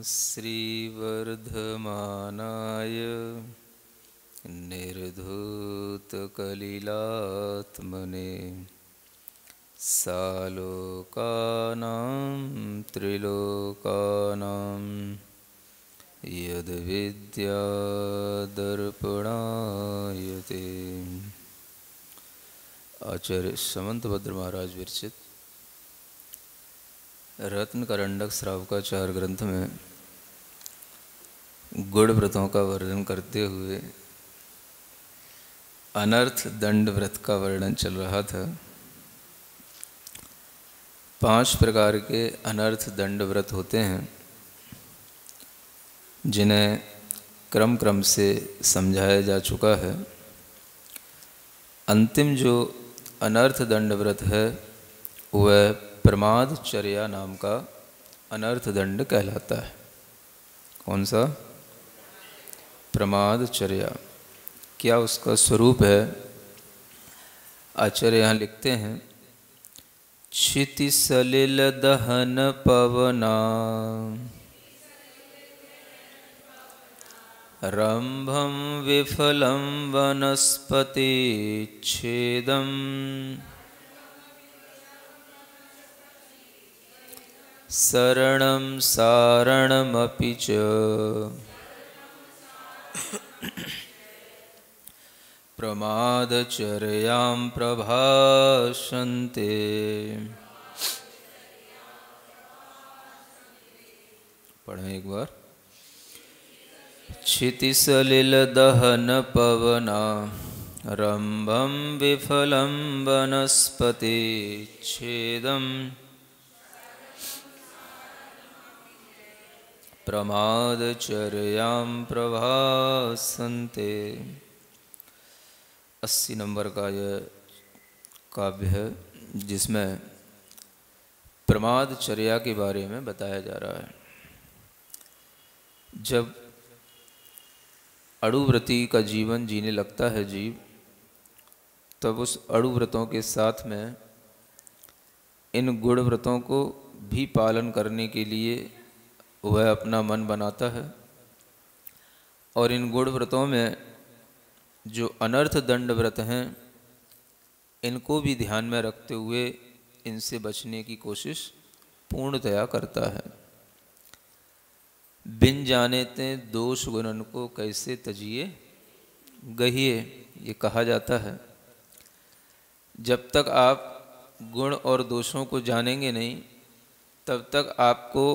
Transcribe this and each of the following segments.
श्रीवर्धमानाय निर्धूतकलिलात्मने सालोकानां त्रिलोकानां यद्विद्यादर्पणायते। आचार्य समंतभद्र महाराज विरचित रत्न करंडक श्रावकाचार ग्रंथ में गुण व्रतों का वर्णन करते हुए अनर्थ दंड व्रत का वर्णन चल रहा था। 5 प्रकार के अनर्थ दंड व्रत होते हैं जिन्हें क्रम क्रम से समझाया जा चुका है। अंतिम जो अनर्थ दंड व्रत है वह प्रमादचर्या नाम का अनर्थ दंड कहलाता है। कौन सा? प्रमादचर्या। क्या उसका स्वरूप है? आचार्य यहाँ लिखते हैं, क्षिति सलिल दहन पवना रंभं विफलं वनस्पति छेदम शरणं सारणमपि च प्रमादचर्यां प्रभाषन्ते। पढ़ें एक बार। क्षितिसलिल दहन पवना रंभं विफलं वनस्पति छेदम प्रमादचर्यां प्रभासन्ते। 80 नंबर का यह काव्य है जिसमें प्रमादचर्या के बारे में बताया जा रहा है। जब अणुव्रती का जीवन जीने लगता है जीव, तब उस अणुव्रतों के साथ में इन गुण व्रतों को भी पालन करने के लिए वह अपना मन बनाता है और इन गुण व्रतों में जो अनर्थ दंड व्रत हैं इनको भी ध्यान में रखते हुए इनसे बचने की कोशिश पूर्णतया करता है। बिन जाने ते दोष गुणन को कैसे तजिए गहिए, ये कहा जाता है। जब तक आप गुण और दोषों को जानेंगे नहीं तब तक आपको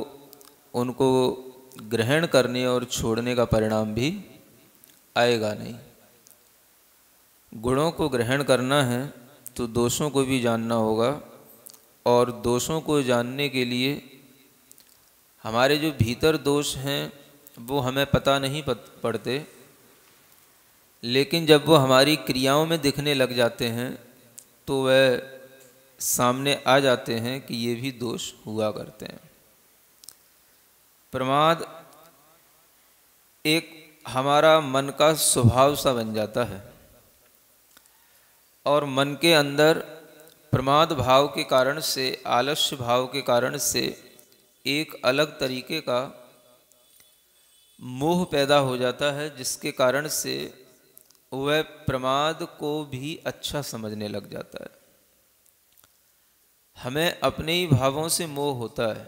उनको ग्रहण करने और छोड़ने का परिणाम भी आएगा नहीं। गुणों को ग्रहण करना है तो दोषों को भी जानना होगा, और दोषों को जानने के लिए हमारे जो भीतर दोष हैं वो हमें पता नहीं पड़ते, लेकिन जब वो हमारी क्रियाओं में दिखने लग जाते हैं तो वह सामने आ जाते हैं कि ये भी दोष हुआ करते हैं। प्रमाद एक हमारा मन का स्वभाव सा बन जाता है और मन के अंदर प्रमाद भाव के कारण से, आलस्य भाव के कारण से एक अलग तरीके का मोह पैदा हो जाता है, जिसके कारण से वह प्रमाद को भी अच्छा समझने लग जाता है। हमें अपने ही भावों से मोह होता है।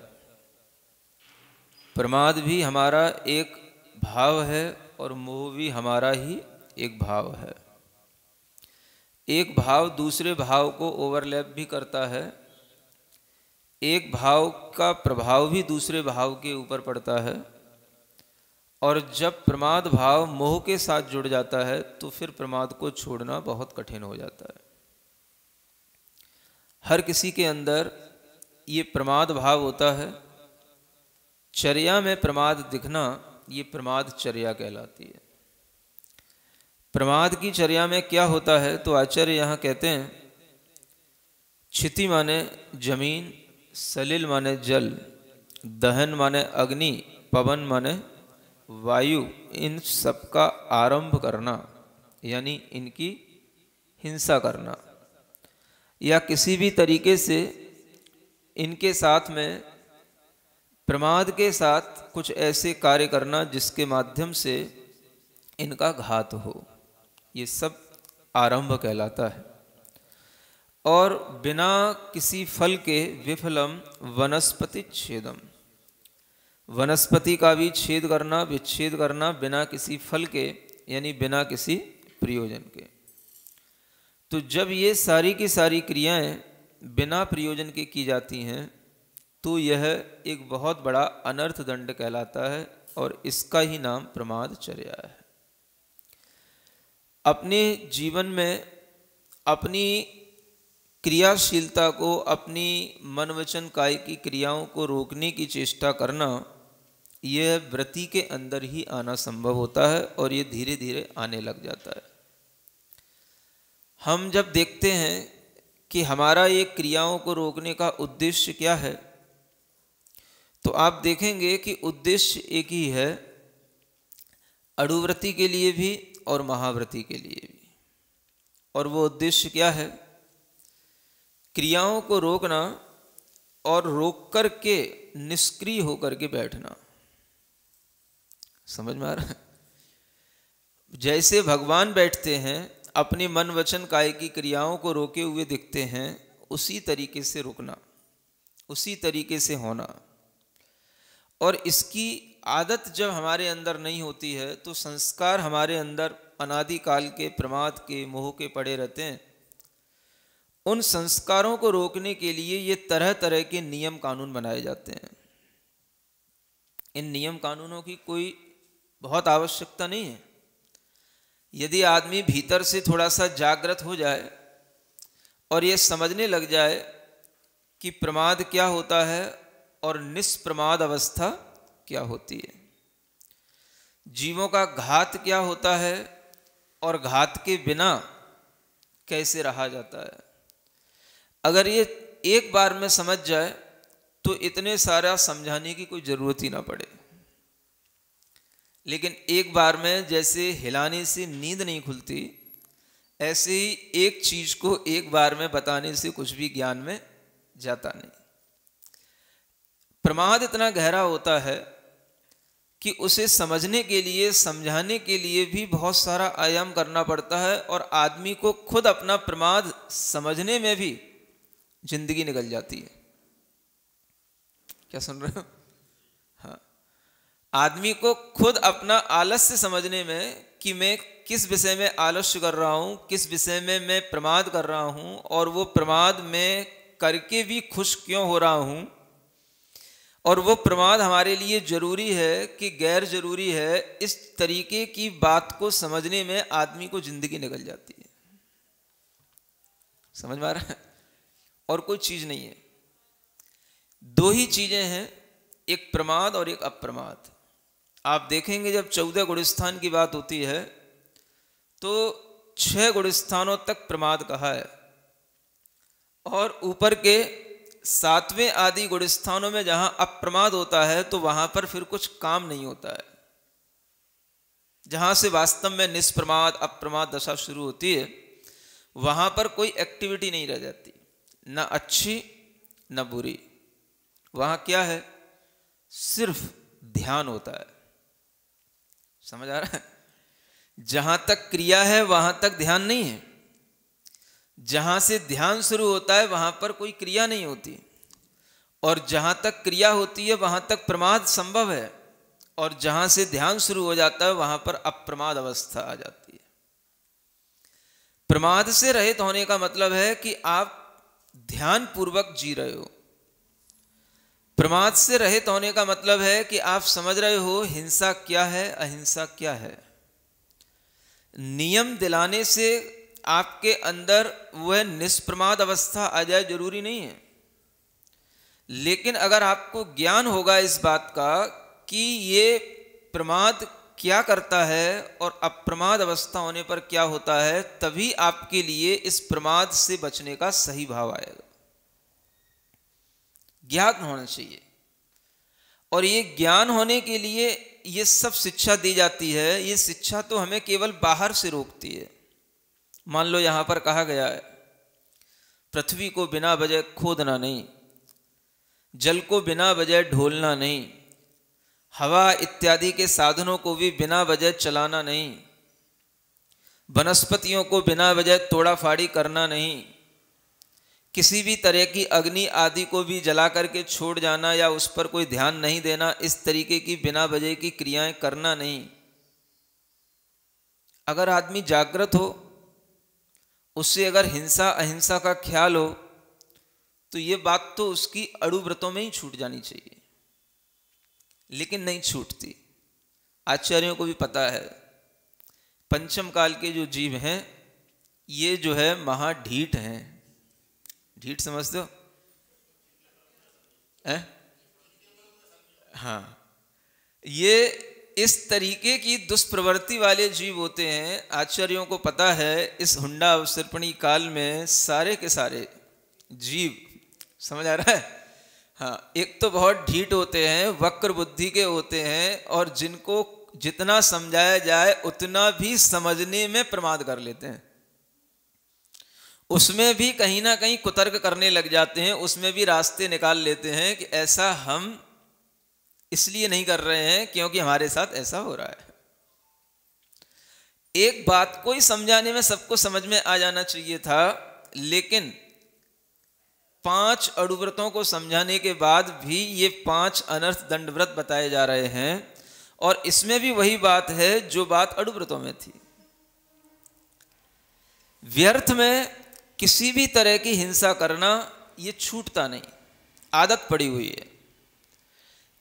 प्रमाद भी हमारा एक भाव है और मोह भी हमारा ही एक भाव है। एक भाव दूसरे भाव को ओवरलैप भी करता है, एक भाव का प्रभाव भी दूसरे भाव के ऊपर पड़ता है, और जब प्रमाद भाव मोह के साथ जुड़ जाता है तो फिर प्रमाद को छोड़ना बहुत कठिन हो जाता है। हर किसी के अंदर ये प्रमाद भाव होता है। चर्या में प्रमाद दिखना ये प्रमाद चर्या कहलाती है। प्रमाद की चर्या में क्या होता है तो आचार्य यहाँ कहते हैं, क्षिति माने जमीन, सलिल माने जल, दहन माने अग्नि, पवन माने वायु, इन सब का आरंभ करना यानी इनकी हिंसा करना, या किसी भी तरीके से इनके साथ में प्रमाद के साथ कुछ ऐसे कार्य करना जिसके माध्यम से इनका घात हो, ये सब आरंभ कहलाता है। और बिना किसी फल के विफलम वनस्पति छेदम, वनस्पति का भी छेद करना, विच्छेद करना बिना किसी फल के, यानी बिना किसी प्रयोजन के। तो जब ये सारी की सारी क्रियाएं बिना प्रयोजन के की जाती हैं तो यह एक बहुत बड़ा अनर्थ दंड कहलाता है और इसका ही नाम प्रमादचर्या है। अपने जीवन में अपनी क्रियाशीलता को, अपनी मन वचन काय की क्रियाओं को रोकने की चेष्टा करना, यह व्रति के अंदर ही आना संभव होता है और ये धीरे धीरे आने लग जाता है। हम जब देखते हैं कि हमारा ये क्रियाओं को रोकने का उद्देश्य क्या है, तो आप देखेंगे कि उद्देश्य एक ही है, अड़ुव्रति के लिए भी और महाव्रति के लिए भी। और वो उद्देश्य क्या है? क्रियाओं को रोकना और रोक कर के निष्क्रिय होकर के बैठना। समझ में आ रहा है? जैसे भगवान बैठते हैं, अपने मन वचन काय की क्रियाओं को रोके हुए दिखते हैं, उसी तरीके से रुकना, उसी तरीके से होना। और इसकी आदत जब हमारे अंदर नहीं होती है तो संस्कार हमारे अंदर अनादिकाल के प्रमाद के, मोह के पड़े रहते हैं। उन संस्कारों को रोकने के लिए ये तरह तरह के नियम कानून बनाए जाते हैं। इन नियम कानूनों की कोई बहुत आवश्यकता नहीं है। यदि आदमी भीतर से थोड़ा सा जागृत हो जाए और ये समझने लग जाए कि प्रमाद क्या होता है और निष्प्रमाद अवस्था क्या होती है, जीवों का घात क्या होता है और घात के बिना कैसे रहा जाता है, अगर ये एक बार में समझ जाए तो इतने सारा समझाने की कोई ज़रूरत ही ना पड़े। लेकिन एक बार में जैसे हिलाने से नींद नहीं खुलती, ऐसे ही एक चीज़ को एक बार में बताने से कुछ भी ज्ञान में जाता नहीं। प्रमाद इतना गहरा होता है कि उसे समझने के लिए, समझाने के लिए भी बहुत सारा आयाम करना पड़ता है और आदमी को खुद अपना प्रमाद समझने में भी जिंदगी निकल जाती है। क्या सुन रहे हो? हाँ, आदमी को खुद अपना आलस्य समझने में कि मैं किस विषय में आलस्य कर रहा हूँ, किस विषय में मैं प्रमाद कर रहा हूँ, और वो प्रमाद में करके भी खुश क्यों हो रहा हूँ, और वो प्रमाद हमारे लिए जरूरी है कि गैर जरूरी है, इस तरीके की बात को समझने में आदमी को जिंदगी निकल जाती है। समझ में आ रहा है? और कोई चीज नहीं है, दो ही चीजें हैं, एक प्रमाद और एक अप्रमाद। आप देखेंगे जब 14 गुणस्थान की बात होती है तो 6 गुणस्थानों तक प्रमाद कहा है, और ऊपर के 7वें आदि गुणस्थानों में जहां अप्रमाद होता है तो वहां पर फिर कुछ काम नहीं होता है। जहां से वास्तव में निष्प्रमाद अप्रमाद दशा शुरू होती है, वहां पर कोई एक्टिविटी नहीं रह जाती, ना अच्छी ना बुरी। वहां क्या है? सिर्फ ध्यान होता है। समझ आ रहा है? जहां तक क्रिया है वहां तक ध्यान नहीं है, जहां से ध्यान शुरू होता है वहां पर कोई क्रिया नहीं होती, और जहां तक क्रिया होती है वहां तक प्रमाद संभव है, और जहां से ध्यान शुरू हो जाता है वहां पर अप्रमाद अवस्था आ जाती है। प्रमाद से रहित होने का मतलब है कि आप ध्यान पूर्वक जी रहे हो। प्रमाद से रहित होने का मतलब है कि आप समझ रहे हो हिंसा क्या है, अहिंसा क्या है। नियम दिलाने से आपके अंदर वह निष्प्रमाद अवस्था आ जाए जरूरी नहीं है, लेकिन अगर आपको ज्ञान होगा इस बात का कि ये प्रमाद क्या करता है और अप्रमाद अवस्था होने पर क्या होता है, तभी आपके लिए इस प्रमाद से बचने का सही भाव आएगा। ज्ञान होना चाहिए, और ये ज्ञान होने के लिए ये सब शिक्षा दी जाती है। ये शिक्षा तो हमें केवल बाहर से रोकती है। मान लो यहां पर कहा गया है पृथ्वी को बिना वजह खोदना नहीं। जल को बिना वजह ढोलना नहीं, हवा इत्यादि के साधनों को भी बिना वजह चलाना नहीं, वनस्पतियों को बिना वजह तोड़ा फाड़ी करना नहीं, किसी भी तरह की अग्नि आदि को भी जला करके छोड़ जाना या उस पर कोई ध्यान नहीं देना, इस तरीके की बिना वजह की क्रियाएं करना नहीं। अगर आदमी जागृत हो, उससे अगर हिंसा अहिंसा का ख्याल हो, तो ये बात तो उसकी अड़ु व्रतों में ही छूट जानी चाहिए, लेकिन नहीं छूटती। आचार्यों को भी पता है, पंचम काल के जो जीव हैं ये जो है महाढीठ हैं। ढीठ समझते हो? हाँ, ये इस तरीके की दुष्प्रवृत्ति वाले जीव होते हैं। आचार्यों को पता है इस हुंडा अवसर्पणी काल में सारे के सारे जीव, समझ आ रहा है? हाँ, एक तो बहुत ढीठ होते हैं, वक्र बुद्धि के होते हैं, और जिनको जितना समझाया जाए उतना भी समझने में प्रमाद कर लेते हैं, उसमें भी कहीं ना कहीं कुतर्क करने लग जाते हैं, उसमें भी रास्ते निकाल लेते हैं कि ऐसा हम इसलिए नहीं कर रहे हैं क्योंकि हमारे साथ ऐसा हो रहा है। एक बात को ही समझाने में सबको समझ में आ जाना चाहिए था, लेकिन 5 अड़ुव्रतों को समझाने के बाद भी ये 5 अनर्थ दंड व्रत बताए जा रहे हैं, और इसमें भी वही बात है जो बात अड़ुव्रतों में थी। व्यर्थ में किसी भी तरह की हिंसा करना ये छूटता नहीं, आदत पड़ी हुई है।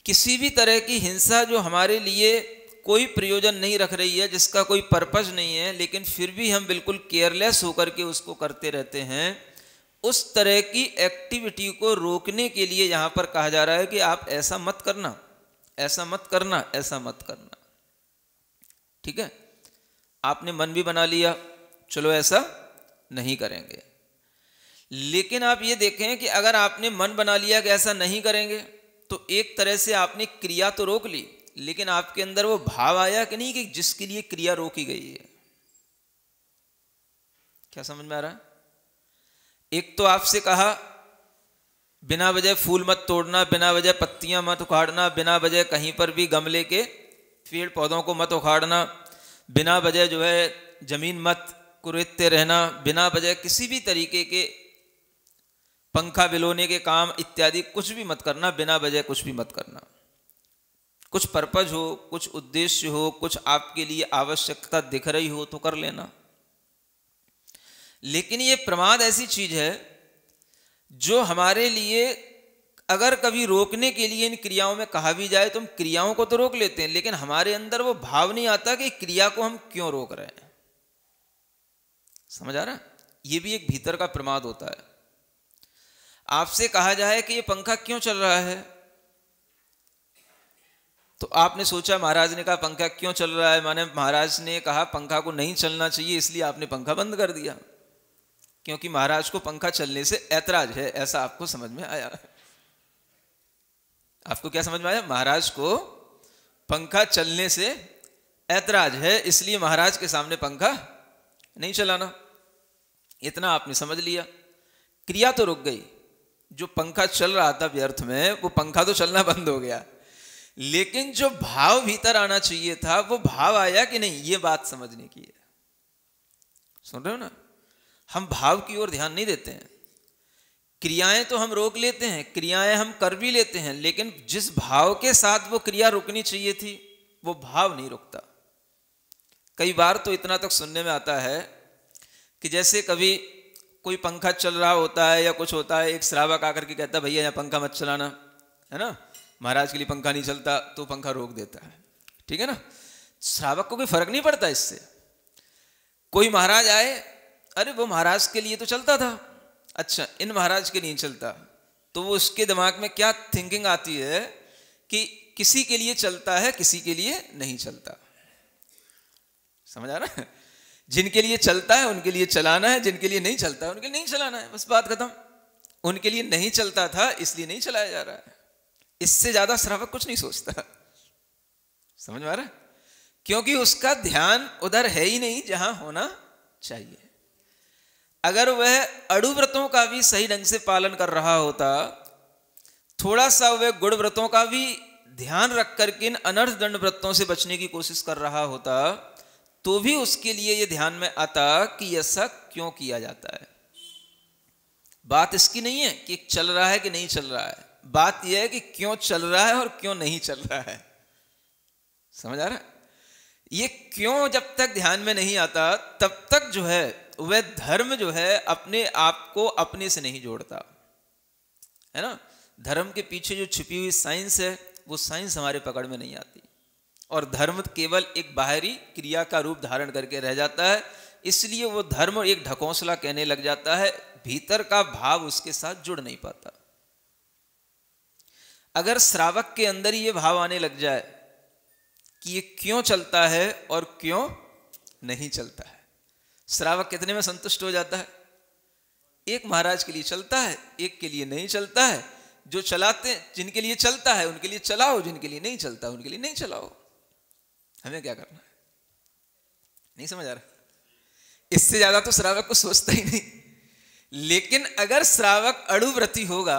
किसी भी तरह की हिंसा जो हमारे लिए कोई प्रयोजन नहीं रख रही है, जिसका कोई पर्पस नहीं है, लेकिन फिर भी हम बिल्कुल केयरलेस होकर के उसको करते रहते हैं, उस तरह की एक्टिविटी को रोकने के लिए यहां पर कहा जा रहा है कि आप ऐसा मत करना, ऐसा मत करना, ऐसा मत करना। ठीक है, आपने मन भी बना लिया, चलो ऐसा नहीं करेंगे, लेकिन आप ये देखें कि अगर आपने मन बना लिया कि ऐसा नहीं करेंगे, तो एक तरह से आपने क्रिया तो रोक ली, लेकिन आपके अंदर वो भाव आया कि नहीं कि जिसके लिए क्रिया रोकी गई है। क्या समझ में आ रहा है? एक तो आपसे कहा बिना वजह फूल मत तोड़ना, बिना वजह पत्तियां मत उखाड़ना, बिना वजह कहीं पर भी गमले के पेड़ पौधों को मत उखाड़ना, बिना वजह जो है जमीन मत कुरेदते रहना, बिना वजह किसी भी तरीके के पंखा बिलोने के काम इत्यादि कुछ भी मत करना, बिना वजह कुछ भी मत करना। कुछ पर्पज हो, कुछ उद्देश्य हो, कुछ आपके लिए आवश्यकता दिख रही हो तो कर लेना। लेकिन ये प्रमाद ऐसी चीज है जो हमारे लिए अगर कभी रोकने के लिए इन क्रियाओं में कहा भी जाए तो हम क्रियाओं को तो रोक लेते हैं, लेकिन हमारे अंदर वो भाव नहीं आता कि क्रिया को हम क्यों रोक रहे हैं। समझ आ रहा है? ये भी एक भीतर का प्रमाद होता है। आपसे कहा जाए कि ये पंखा क्यों चल रहा है, तो आपने सोचा, महाराज ने कहा पंखा क्यों चल रहा है, माने महाराज ने कहा पंखा को नहीं चलना चाहिए, इसलिए आपने पंखा बंद कर दिया, क्योंकि महाराज को पंखा चलने से ऐतराज है, ऐसा आपको समझ में आया। आपको क्या समझ में आया? महाराज को पंखा चलने से ऐतराज है, इसलिए महाराज के सामने पंखा नहीं चलाना, इतना आपने समझ लिया। क्रिया तो रुक गई, जो पंखा चल रहा था व्यर्थ में, वो पंखा तो चलना बंद हो गया, लेकिन जो भाव भीतर आना चाहिए था वो भाव आया कि नहीं, ये बात समझने की है। सुन रहे हो ना? हम भाव की ओर ध्यान नहीं देते हैं। क्रियाएं तो हम रोक लेते हैं, क्रियाएं हम कर भी लेते हैं, लेकिन जिस भाव के साथ वो क्रिया रुकनी चाहिए थी वो भाव नहीं रुकता। कई बार तो इतना तक सुनने में आता है कि जैसे कभी कोई पंखा चल रहा होता है या कुछ होता है, एक श्रावक आकर के कहता है भैया यहाँ पंखा मत चलाना, है ना, महाराज के लिए पंखा नहीं चलता, तो पंखा रोक देता है। ठीक है ना? श्रावक को कोई फर्क नहीं पड़ता इससे। कोई महाराज आए, अरे वो महाराज के लिए तो चलता था, अच्छा इन महाराज के लिए चलता, तो वो उसके दिमाग में क्या थिंकिंग आती है कि किसी के लिए चलता है, किसी के लिए नहीं चलता। समझ आ रहा है? जिनके लिए चलता है उनके लिए चलाना है, जिनके लिए नहीं चलता है उनके लिए नहीं चलाना है, बस बात खत्म। उनके लिए नहीं चलता था इसलिए नहीं चलाया जा रहा है। इससे ज्यादा श्रावक कुछ नहीं सोचता। समझ में आ रहा है? क्योंकि उसका ध्यान उधर है ही नहीं जहां होना चाहिए। अगर वह अड़ुव्रतों का भी सही ढंग से पालन कर रहा होता थोड़ा सा वह गुण व्रतों का भी ध्यान रख करके इन अनर्थ दंड व्रतों से बचने की कोशिश कर रहा होता, तो भी उसके लिए ये ध्यान में आता कि ऐसा क्यों किया जाता है। बात इसकी नहीं है कि चल रहा है कि नहीं चल रहा है, बात यह है कि क्यों चल रहा है और क्यों नहीं चल रहा है। समझ आ रहा है? ये क्यों जब तक ध्यान में नहीं आता तब तक जो है वह धर्म जो है अपने आप को अपने से नहीं जोड़ता है ना। धर्म के पीछे जो छिपी हुई साइंस है वो साइंस हमारे पकड़ में नहीं आती, और धर्म केवल एक बाहरी क्रिया का रूप धारण करके रह जाता है। इसलिए वो धर्म एक ढकोसला कहने लग जाता है, भीतर का भाव उसके साथ जुड़ नहीं पाता। अगर श्रावक के अंदर ये भाव आने लग जाए कि ये क्यों चलता है और क्यों नहीं चलता है, श्रावक कितने में संतुष्ट हो जाता है? एक महाराज के लिए चलता है, एक के लिए नहीं चलता है। जो चलाते, जिनके लिए चलता है उनके लिए चलाओ, जिनके लिए नहीं चलता उनके लिए नहीं चलाओ। हमें क्या करना है? नहीं समझ आ रहा? इससे ज्यादा तो श्रावक को सोचता ही नहीं। लेकिन अगर श्रावक अड़ुव्रती होगा,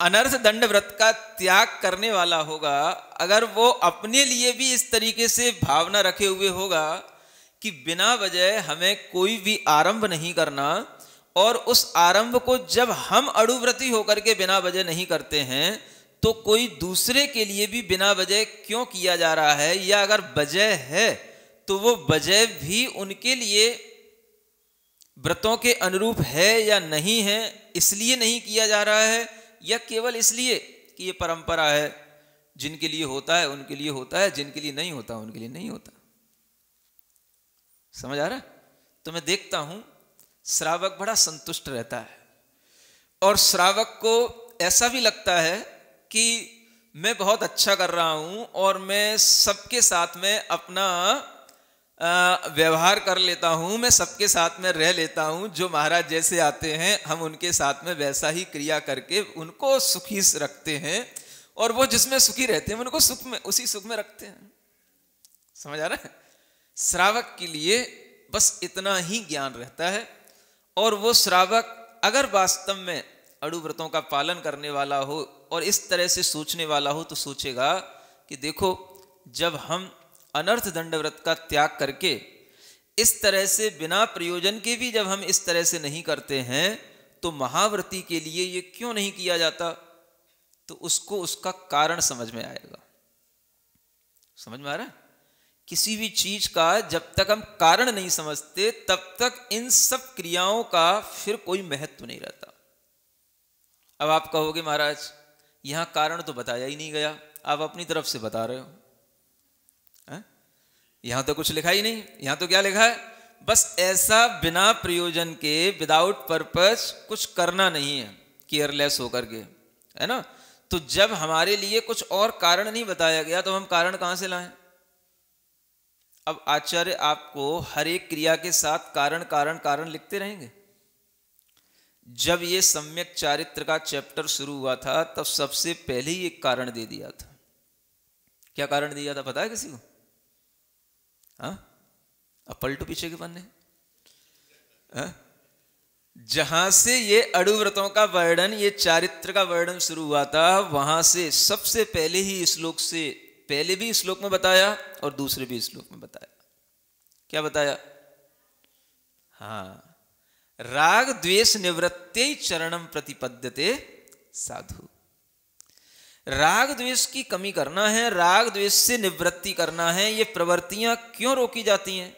अनर्थ दंड व्रत का त्याग करने वाला होगा, अगर वो अपने लिए भी इस तरीके से भावना रखे हुए होगा कि बिना वजह हमें कोई भी आरंभ नहीं करना, और उस आरंभ को जब हम अड़ुव्रती होकर के बिना वजह नहीं करते हैं तो कोई दूसरे के लिए भी बिना वजह क्यों किया जा रहा है, या अगर वजह है तो वो वजह भी उनके लिए व्रतों के अनुरूप है या नहीं है, इसलिए नहीं किया जा रहा है, या केवल इसलिए कि ये परंपरा है, जिनके लिए होता है उनके लिए होता है, जिनके लिए नहीं होता उनके लिए नहीं होता। समझ आ रहा है? तो मैं देखता हूं श्रावक बड़ा संतुष्ट रहता है, और श्रावक को ऐसा भी लगता है कि मैं बहुत अच्छा कर रहा हूं और मैं सबके साथ में अपना व्यवहार कर लेता हूं, मैं सबके साथ में रह लेता हूं। जो महाराज जैसे आते हैं हम उनके साथ में वैसा ही क्रिया करके उनको सुखी रखते हैं, और वो जिसमें सुखी रहते हैं उनको सुख में, उसी सुख में रखते हैं। समझ आ रहा है? श्रावक के लिए बस इतना ही ज्ञान रहता है, और वो श्रावक अगर वास्तव में अड़ुव्रतों का पालन करने वाला हो और इस तरह से सोचने वाला हो, तो सोचेगा कि देखो, जब हम अनर्थ दंड व्रत का त्याग करके इस तरह से बिना प्रयोजन के भी जब हम इस तरह से नहीं करते हैं, तो महाव्रती के लिए ये क्यों नहीं किया जाता, तो उसको उसका कारण समझ में आएगा। समझ में आ रहा है? किसी भी चीज का जब तक हम कारण नहीं समझते तब तक इन सब क्रियाओं का फिर कोई महत्व नहीं रहता। अब आप कहोगे महाराज यहां कारण तो बताया ही नहीं गया, आप अपनी तरफ से बता रहे हो। यहां तो कुछ लिखा ही नहीं। यहां तो क्या लिखा है? बस ऐसा बिना प्रयोजन के, विदाउट पर्पस कुछ करना नहीं है, केयरलेस होकर के, है ना। तो जब हमारे लिए कुछ और कारण नहीं बताया गया तो हम कारण कहां से लाएं? अब आचार्य आपको हर एक क्रिया के साथ कारण कारण कारण लिखते रहेंगे। जब ये सम्यक चारित्र का चैप्टर शुरू हुआ था तब सबसे पहले ही एक कारण दे दिया था। क्या कारण दिया था पता है किसी को? हाँ, अब पलटो पीछे के पन्ने। जहां से ये अड़ुव्रतों का वर्णन, ये चारित्र का वर्णन शुरू हुआ था, वहां से सबसे पहले ही श्लोक से, पहले भी श्लोक में बताया और दूसरे भी श्लोक में बताया। क्या बताया? हाँ, राग द्वेष निवृत्ते चरणम प्रतिपद्यते साधु। राग द्वेष की कमी करना है, राग द्वेष से निवृत्ति करना है। ये प्रवृत्तियां क्यों रोकी जाती हैं,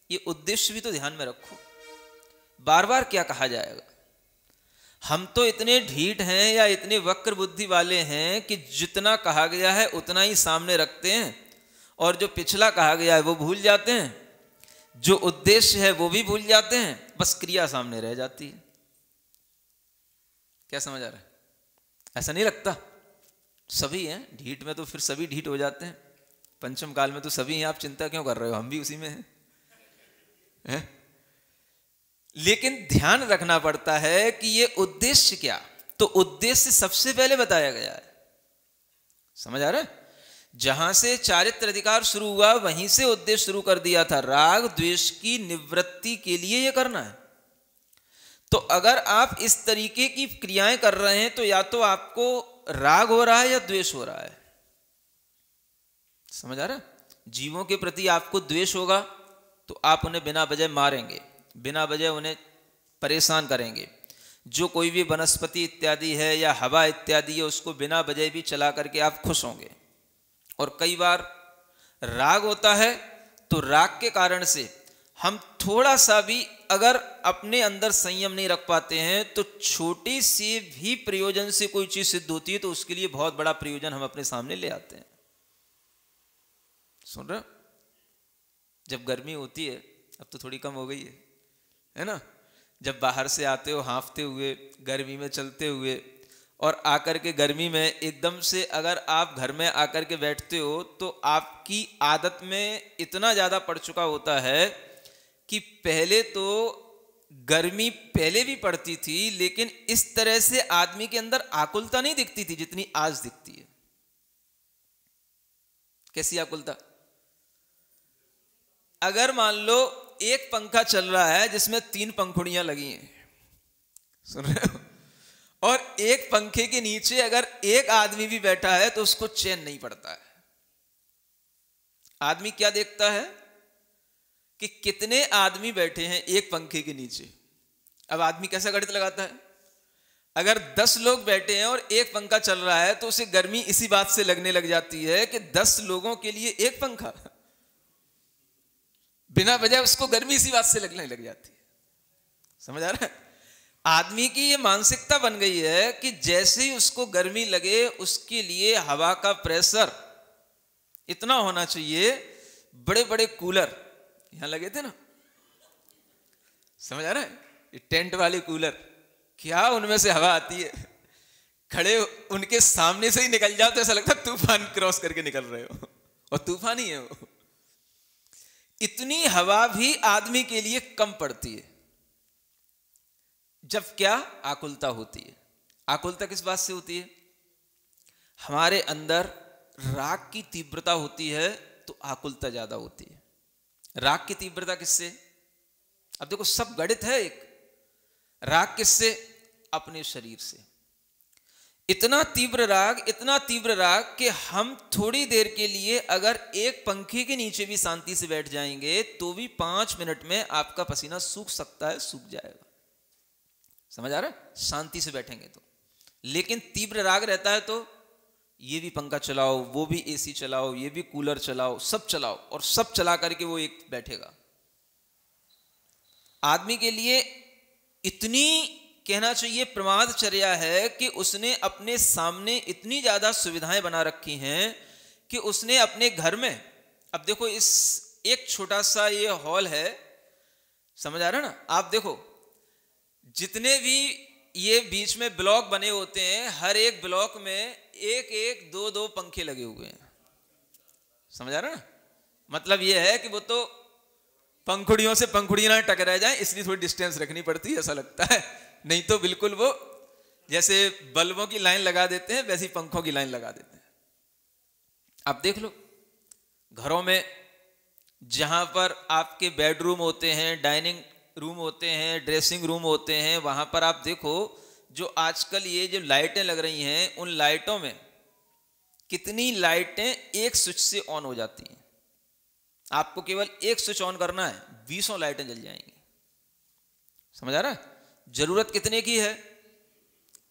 ये उद्देश्य भी तो ध्यान में रखो। बार बार क्या कहा जाएगा? हम तो इतने ढीठ हैं या इतने वक्र बुद्धि वाले हैं कि जितना कहा गया है उतना ही सामने रखते हैं, और जो पिछला कहा गया है वो भूल जाते हैं, जो उद्देश्य है वो भी भूल जाते हैं, बस क्रिया सामने रह जाती है। क्या समझ आ रहा है? ऐसा नहीं लगता? सभी हैं ढीठ में, तो फिर सभी ढीठ हो जाते हैं। पंचम काल में तो सभी हैं, आप चिंता क्यों कर रहे हो? हम भी उसी में हैं। लेकिन ध्यान रखना पड़ता है कि ये उद्देश्य क्या, तो उद्देश्य सबसे पहले बताया गया है। समझ आ रहा है? जहां से चारित्र अधिकार शुरू हुआ वहीं से उद्देश्य शुरू कर दिया था, राग द्वेष की निवृत्ति के लिए ये करना है। तो अगर आप इस तरीके की क्रियाएं कर रहे हैं तो या तो आपको राग हो रहा है या द्वेष हो रहा है? समझ आ रहा है? जीवों के प्रति आपको द्वेष होगा तो आप उन्हें बिना वजह मारेंगे, बिना वजह उन्हें परेशान करेंगे। जो कोई भी वनस्पति इत्यादि है या हवा इत्यादि है उसको बिना वजह भी चला करके आप खुश होंगे। और कई बार राग होता है तो राग के कारण से हम थोड़ा सा भी अगर अपने अंदर संयम नहीं रख पाते हैं तो छोटी सी भी प्रयोजन से कोई चीज सिद्ध होती है तो उसके लिए बहुत बड़ा प्रयोजन हम अपने सामने ले आते हैं। सुन रहे? जब गर्मी होती है, अब तो थोड़ी कम हो गई है ना, जब बाहर से आते हो हांफते हुए, गर्मी में चलते हुए, और आकर के गर्मी में एकदम से अगर आप घर में आकर के बैठते हो तो आपकी आदत में इतना ज़्यादा पड़ चुका होता है कि पहले तो गर्मी पहले भी पड़ती थी लेकिन इस तरह से आदमी के अंदर आकुलता नहीं दिखती थी जितनी आज दिखती है। कैसी आकुलता? अगर मान लो एक पंखा चल रहा है जिसमें 3 पंखुड़ियां लगी हैं, सुन रहे हो, और एक पंखे के नीचे अगर एक आदमी भी बैठा है तो उसको चैन नहीं पड़ता है। आदमी क्या देखता है कि कितने आदमी बैठे हैं एक पंखे के नीचे। अब आदमी कैसा गणित लगाता है, अगर 10 लोग बैठे हैं और एक पंखा चल रहा है तो उसे गर्मी इसी बात से लगने लग जाती है कि 10 लोगों के लिए एक पंखा, बिना वजह उसको गर्मी इसी बात से लगने लग जाती है। समझ आ रहा है? आदमी की ये मानसिकता बन गई है कि जैसे ही उसको गर्मी लगे उसके लिए हवा का प्रेशर इतना होना चाहिए। बड़े बड़े कूलर यहां लगे थे ना, समझ आ रहा है? ये टेंट वाले कूलर, क्या उनमें से हवा आती है, खड़े उनके सामने से ही निकल जाओ तो ऐसा लगता है तूफान क्रॉस करके निकल रहे हो, और तूफान ही है वो। इतनी हवा भी आदमी के लिए कम पड़ती है जब क्या आकुलता होती है। आकुलता किस बात से होती है? हमारे अंदर राग की तीव्रता होती है तो आकुलता ज्यादा होती है। राग की तीव्रता किससे? अब देखो सब गणित है एक। राग किससे? अपने शरीर से। इतना तीव्र राग कि हम थोड़ी देर के लिए अगर एक पंखे के नीचे भी शांति से बैठ जाएंगे तो भी 5 मिनट में आपका पसीना सूख सकता है, सूख जाएगा। समझ आ रहा है? शांति से बैठेंगे तो। लेकिन तीव्र राग रहता है तो ये भी पंखा चलाओ, वो भी एसी चलाओ, ये भी कूलर चलाओ, सब चलाओ, और सब चला करके वो एक बैठेगा। आदमी के लिए इतनी कहना चाहिए प्रमादचर्या है कि उसने अपने सामने इतनी ज्यादा सुविधाएं बना रखी हैं कि उसने अपने घर में, अब देखो इस एक छोटा सा ये हॉल है, समझ आ रहा है ना? आप देखो जितने भी ये बीच में ब्लॉक बने होते हैं, हर एक ब्लॉक में एक एक 2-2 पंखे लगे हुए हैं। समझ आ रहा है ना? मतलब ये है कि वो तो पंखुड़ियों से पंखुड़ियां ना टकरा जाए इसलिए थोड़ी डिस्टेंस रखनी पड़ती है, ऐसा लगता है। नहीं तो बिल्कुल वो जैसे बल्बों की लाइन लगा देते हैं वैसी पंखों की लाइन लगा देते हैं। आप देख लो घरों में जहां पर आपके बेडरूम होते हैं, डाइनिंग रूम होते हैं, ड्रेसिंग रूम होते हैं, वहां पर आप देखो जो आजकल ये जो लाइटें लग रही हैं उन लाइटों में कितनी लाइटें एक स्विच से ऑन हो जाती हैं। आपको केवल एक स्विच ऑन करना है, 20 लाइटें जल जाएंगी। समझ आ रहा है? जरूरत कितने की है?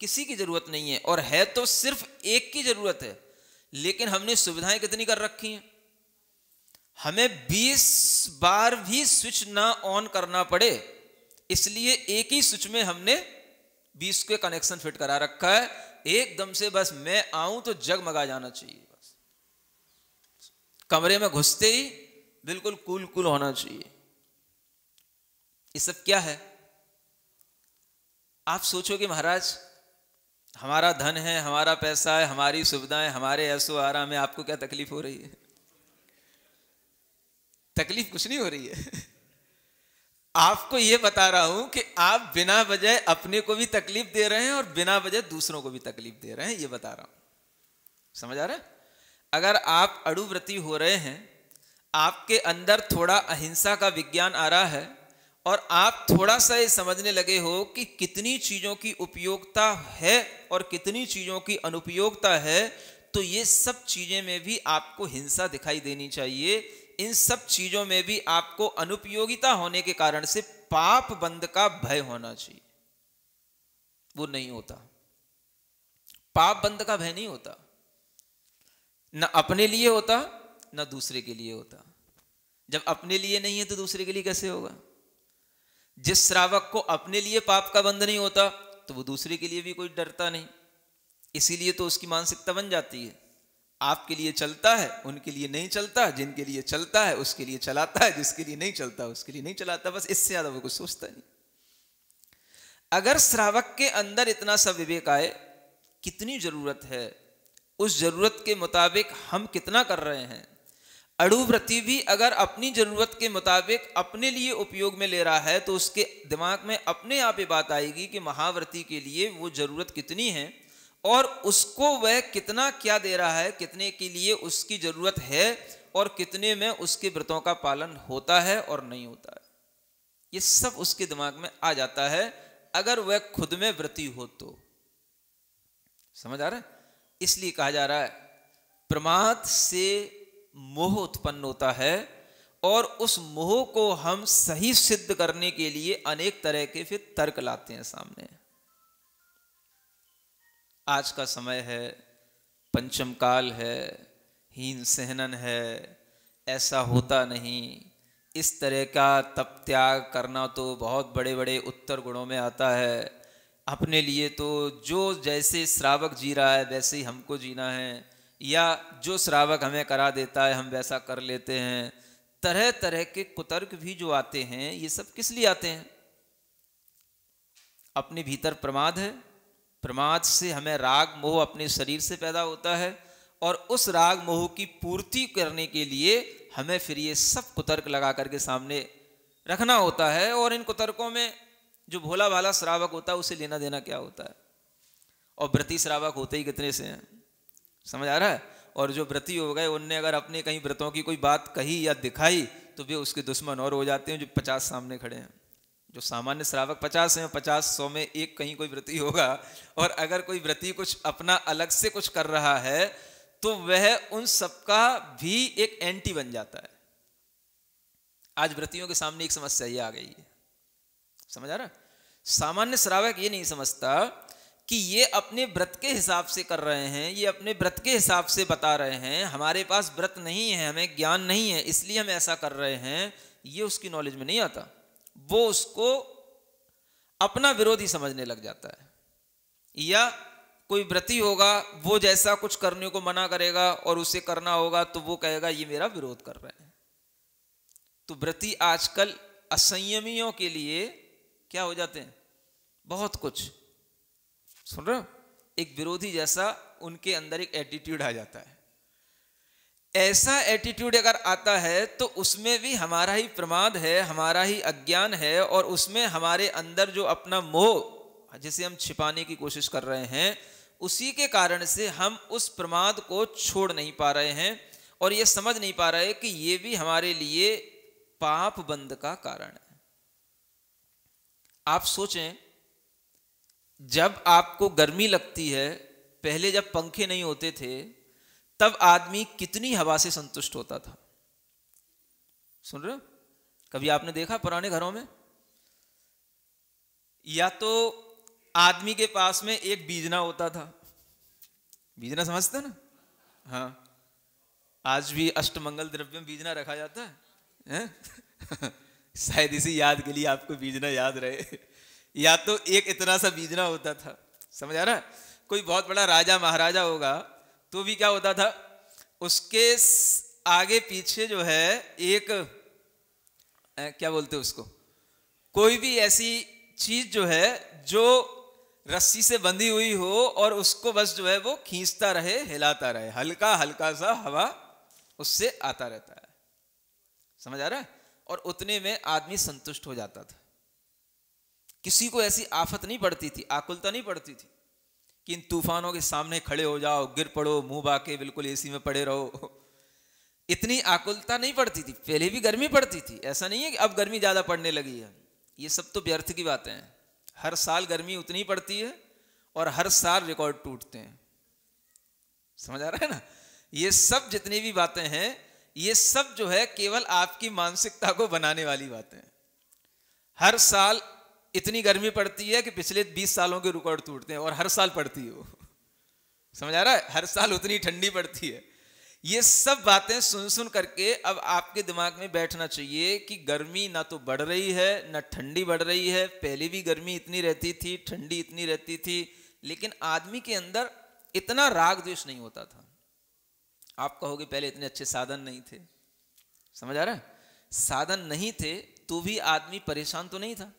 किसी की जरूरत नहीं है, और है तो सिर्फ एक की जरूरत है, लेकिन हमने सुविधाएं कितनी कर रखी हैं। हमें 20 बार भी स्विच ना ऑन करना पड़े इसलिए एक ही स्विच में हमने 20 के कनेक्शन फिट करा रखा है। एकदम से बस मैं आऊं तो जगमगा जाना चाहिए, बस कमरे में घुसते ही बिल्कुल कूल कूल होना चाहिए। ये सब क्या है? आप सोचो कि महाराज हमारा धन है, हमारा पैसा है, हमारी सुविधाएं, हमारे ऐसो आराम में आपको क्या तकलीफ हो रही है? तकलीफ कुछ नहीं हो रही है। आपको यह बता रहा हूं कि आप बिना वजह अपने को भी तकलीफ दे रहे हैं और बिना वजह दूसरों को भी तकलीफ दे रहे हैं, यह बता रहा हूं। समझ आ रहा है? अगर आप अड़ुव्रती हो रहे हैं, आपके अंदर थोड़ा अहिंसा का विज्ञान आ रहा है और आप थोड़ा सा ये समझने लगे हो कि कितनी चीज़ों की उपयोगिता है और कितनी चीज़ों की अनुपयोगिता है, तो ये सब चीज़ें में भी आपको हिंसा दिखाई देनी चाहिए। इन सब चीज़ों में भी आपको अनुपयोगिता होने के कारण से पाप बंध का भय होना चाहिए। वो नहीं होता, पाप बंध का भय नहीं होता, न अपने लिए होता न दूसरे के लिए होता। जब अपने लिए नहीं है तो दूसरे के लिए कैसे होगा? जिस श्रावक को अपने लिए पाप का बंध नहीं होता तो वो दूसरे के लिए भी कोई डरता नहीं। इसीलिए तो उसकी मानसिकता बन जाती है, आपके लिए चलता है, उनके लिए नहीं चलता, जिनके लिए चलता है उसके लिए चलाता है, जिसके लिए नहीं चलता उसके लिए नहीं चलाता। बस इससे ज्यादा वो कुछ सोचता नहीं। अगर श्रावक के अंदर इतना सा विवेक आए, कितनी जरूरत है, उस जरूरत के मुताबिक हम कितना कर रहे हैं। अड़ुव्रती भी अगर अपनी जरूरत के मुताबिक अपने लिए उपयोग में ले रहा है तो उसके दिमाग में अपने आप ये बात आएगी कि महाव्रती के लिए वो जरूरत कितनी है और उसको वह कितना क्या दे रहा है, कितने के लिए उसकी जरूरत है और कितने में उसके व्रतों का पालन होता है और नहीं होता है। ये सब उसके दिमाग में आ जाता है अगर वह खुद में व्रती हो तो। समझ आ रहा है? इसलिए कहा जा रहा है प्रमाद से मोह उत्पन्न होता है और उस मोह को हम सही सिद्ध करने के लिए अनेक तरह के फिर तर्क लाते हैं सामने। आज का समय है, पंचम काल है, हीन सहनन है, ऐसा होता नहीं, इस तरह का तप त्याग करना तो बहुत बड़े बड़े उत्तर गुणों में आता है। अपने लिए तो जो जैसे श्रावक जी रहा है वैसे ही हमको जीना है, या जो श्रावक हमें करा देता है हम वैसा कर लेते हैं। तरह तरह के कुतर्क भी जो आते हैं, ये सब किस लिए आते हैं? अपने भीतर प्रमाद है, प्रमाद से हमें राग मोह अपने शरीर से पैदा होता है और उस राग मोह की पूर्ति करने के लिए हमें फिर ये सब कुतर्क लगा करके सामने रखना होता है। और इन कुतर्कों में जो भोला भाला श्रावक होता है उसे लेना देना क्या होता है? और व्रती श्रावक होते ही कितने से हैं, समझ आ रहा है? और जो व्रती हो गए उनने अगर अपने कहीं व्रतों की कोई बात कही या दिखाई तो वे उसके दुश्मन और हो जाते हैं जो 50 सामने खड़े हैं। जो सामान्य श्रावक 50 हैं, 50-100 में एक कहीं कोई व्रती होगा। और अगर कोई व्रती कुछ अपना अलग से कुछ कर रहा है तो वह उन सबका भी एक एंटी बन जाता है। आज व्रतियों के सामने एक समस्या ये आ गई है, समझ आ रहा? सामान्य श्रावक ये नहीं समझता कि ये अपने व्रत के हिसाब से कर रहे हैं, ये अपने व्रत के हिसाब से बता रहे हैं, हमारे पास व्रत नहीं है, हमें ज्ञान नहीं है, इसलिए हम ऐसा कर रहे हैं। ये उसकी नॉलेज में नहीं आता, वो उसको अपना विरोधी समझने लग जाता है। या कोई व्रती होगा, वो जैसा कुछ करने को मना करेगा और उसे करना होगा तो वो कहेगा ये मेरा विरोध कर रहे हैं। तो व्रती आजकल असंयमियों के लिए क्या हो जाते हैं, बहुत कुछ, सुन रहे हो, एक विरोधी जैसा उनके अंदर एक एटीट्यूड आ जाता है। ऐसा एटीट्यूड अगर आता है तो उसमें भी हमारा ही प्रमाद है, हमारा ही अज्ञान है और उसमें हमारे अंदर जो अपना मोह जिसे हम छिपाने की कोशिश कर रहे हैं, उसी के कारण से हम उस प्रमाद को छोड़ नहीं पा रहे हैं और ये समझ नहीं पा रहे कि ये भी हमारे लिए पाप बंध का कारण है। आप सोचें, जब आपको गर्मी लगती है, पहले जब पंखे नहीं होते थे तब आदमी कितनी हवा से संतुष्ट होता था। सुन रहे हो? कभी आपने देखा पुराने घरों में? या तो आदमी के पास में एक बीजना होता था, बीजना समझते ना? हाँ, आज भी अष्टमंगल द्रव्य में बीजना रखा जाता है, शायद इसी याद के लिए आपको बीजना याद रहे। या तो एक इतना सा बीजना होता था, समझ आ रहा है? कोई बहुत बड़ा राजा महाराजा होगा तो भी क्या होता था, उसके आगे पीछे जो है एक क्या बोलते हैं उसको, कोई भी ऐसी चीज जो है जो रस्सी से बंधी हुई हो और उसको बस जो है वो खींचता रहे, हिलाता रहे, हल्का हल्का सा हवा उससे आता रहता है, समझ आ रहा है? और उतने में आदमी संतुष्ट हो जाता था। किसी को ऐसी आफत नहीं पड़ती थी, आकुलता नहीं पड़ती थी कि इन तूफानों के सामने खड़े हो जाओ, गिर पड़ो, मुंह बाके बिल्कुल एसी में पड़े रहो। इतनी आकुलता नहीं पड़ती थी। पहले भी गर्मी पड़ती थी, ऐसा नहीं है कि अब गर्मी ज्यादा पड़ने लगी है, ये सब तो व्यर्थ की बातें हैं। हर साल गर्मी उतनी पड़ती है और हर साल रिकॉर्ड टूटते हैं। समझ आ रहा है ना? ये सब जितनी भी बातें हैं ये सब जो है केवल आपकी मानसिकता को बनाने वाली बातें हैं। हर साल इतनी गर्मी पड़ती है कि पिछले 20 सालों के रिकॉर्ड टूटते हैं और हर साल पड़ती है वो। समझ आ रहा है? हर साल उतनी ठंडी पड़ती है। ये सब बातें सुन सुन करके अब आपके दिमाग में बैठना चाहिए कि गर्मी ना तो बढ़ रही है ना ठंडी बढ़ रही है। पहले भी गर्मी इतनी रहती थी, ठंडी इतनी रहती थी, लेकिन आदमी के अंदर इतना राग द्वेष नहीं होता था। आप कहोगे पहले इतने अच्छे साधन नहीं थे। समझ आ रहा है? साधन नहीं थे तो भी आदमी परेशान तो नहीं था,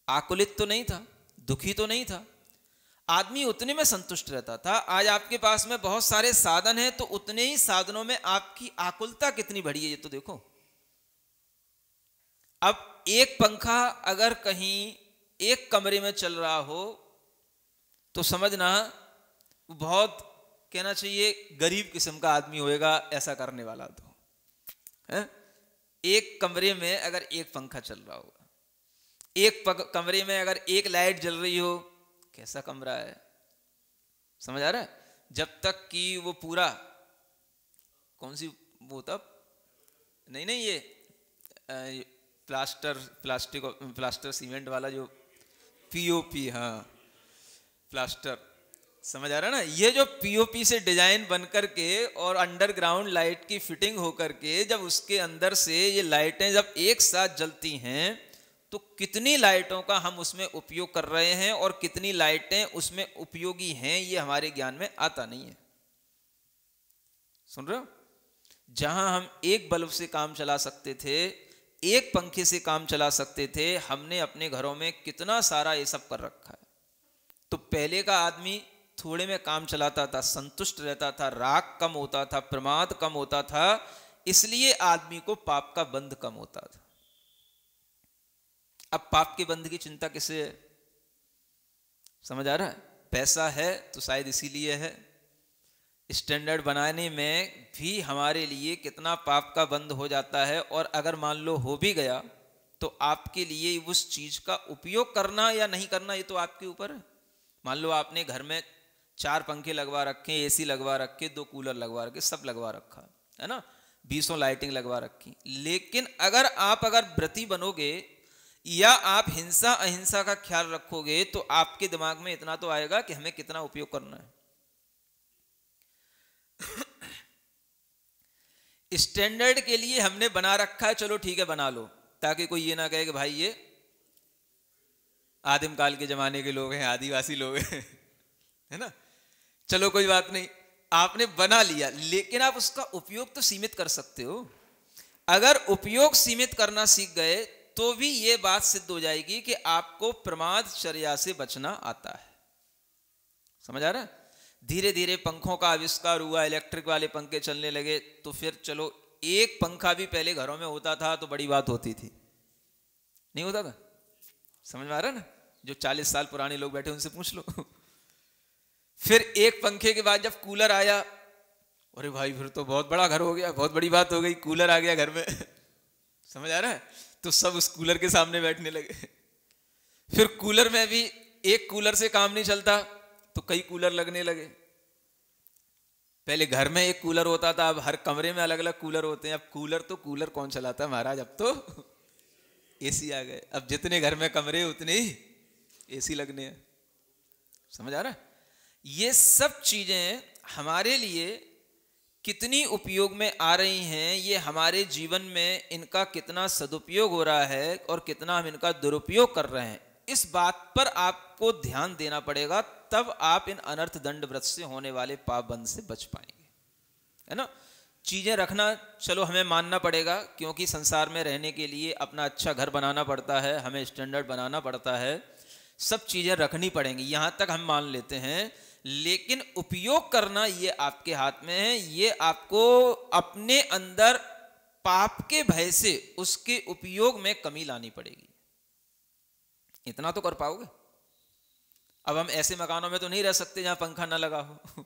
आकुलित तो नहीं था, दुखी तो नहीं था। आदमी उतने में संतुष्ट रहता था। आज आपके पास में बहुत सारे साधन हैं तो उतने ही साधनों में आपकी आकुलता कितनी बढ़ी है ये तो देखो। अब एक पंखा अगर कहीं एक कमरे में चल रहा हो तो समझना बहुत, कहना चाहिए, गरीब किस्म का आदमी होएगा ऐसा करने वाला। तो है एक कमरे में अगर एक पंखा चल रहा होगा, एक कमरे में अगर एक लाइट जल रही हो, कैसा कमरा है। समझ आ रहा है? जब तक कि वो पूरा, कौन सी वो तब नहीं नहीं ये प्लास्टर सीमेंट वाला जो पीओपी, हाँ प्लास्टर। समझ आ रहा है ना? ये जो पीओपी से डिजाइन बन करके और अंडरग्राउंड लाइट की फिटिंग होकर के जब उसके अंदर से ये लाइटें जब एक साथ जलती हैं तो कितनी लाइटों का हम उसमें उपयोग कर रहे हैं और कितनी लाइटें उसमें उपयोगी हैं ये हमारे ज्ञान में आता नहीं है। सुन रहे हो? जहां हम एक बल्ब से काम चला सकते थे, एक पंखे से काम चला सकते थे, हमने अपने घरों में कितना सारा ये सब कर रखा है। तो पहले का आदमी थोड़े में काम चलाता था, संतुष्ट रहता था, राग कम होता था, प्रमाद कम होता था, इसलिए आदमी को पाप का बंध कम होता था। अब पाप के बंध की चिंता किसे है? समझ आ रहा है? पैसा है तो शायद इसीलिए है। स्टैंडर्ड बनाने में भी हमारे लिए कितना पाप का बंध हो जाता है। और अगर मान लो हो भी गया तो आपके लिए उस चीज का उपयोग करना या नहीं करना ये तो आपके ऊपर है। मान लो आपने घर में 4 पंखे लगवा रखे, एसी लगवा रखे, 2 कूलर लगवा रखे, सब लगवा रखा है ना, 20 लाइटिंग लगवा रखी, लेकिन अगर आप व्रती बनोगे या आप हिंसा अहिंसा का ख्याल रखोगे तो आपके दिमाग में इतना तो आएगा कि हमें कितना उपयोग करना है। स्टैंडर्ड के लिए हमने बना रखा है, चलो ठीक है बना लो, ताकि कोई ये ना कहे कि भाई ये आदिम काल के जमाने के लोग हैं, आदिवासी लोग हैं, है ना। चलो कोई बात नहीं, आपने बना लिया, लेकिन आप उसका उपयोग तो सीमित कर सकते हो। अगर उपयोग सीमित करना सीख गए तो भी ये बात सिद्ध हो जाएगी कि आपको प्रमादचर्या से बचना आता है। समझ आ रहा है? धीरे धीरे पंखों का आविष्कार हुआ, इलेक्ट्रिक वाले पंखे चलने लगे, तो फिर चलो एक पंखा भी पहले घरों में होता था तो बड़ी बात होती थी, नहीं होता था। समझ में आ रहा है ना? जो 40 साल पुराने लोग बैठे उनसे पूछ लो। फिर एक पंखे के बाद जब कूलर आया, अरे भाई फिर तो बहुत बड़ा घर हो गया, बहुत बड़ी बात हो गई, कूलर आ गया घर में। समझ आ रहा है? तो सब उस कूलर के सामने बैठने लगे। फिर कूलर में भी एक कूलर से काम नहीं चलता तो कई कूलर लगने लगे। पहले घर में एक कूलर होता था, अब हर कमरे में अलग अलग कूलर होते हैं। अब कूलर कौन चलाता है महाराज, अब तो एसी आ गए। अब जितने घर में कमरे उतने ही एसी लगने हैं। समझ आ रहा है? ये सब चीजें हमारे लिए कितनी उपयोग में आ रही हैं, ये हमारे जीवन में इनका कितना सदुपयोग हो रहा है और कितना हम इनका दुरुपयोग कर रहे हैं, इस बात पर आपको ध्यान देना पड़ेगा। तब आप इन अनर्थ दंड व्रत से होने वाले पाप बंध से बच पाएंगे, है ना। चीजें रखना चलो हमें मानना पड़ेगा, क्योंकि संसार में रहने के लिए अपना अच्छा घर बनाना पड़ता है, हमें स्टैंडर्ड बनाना पड़ता है, सब चीजें रखनी पड़ेंगी, यहां तक हम मान लेते हैं। लेकिन उपयोग करना ये आपके हाथ में है। ये आपको अपने अंदर पाप के भय से उसके उपयोग में कमी लानी पड़ेगी। इतना तो कर पाओगे। अब हम ऐसे मकानों में तो नहीं रह सकते जहां पंखा ना लगा हो,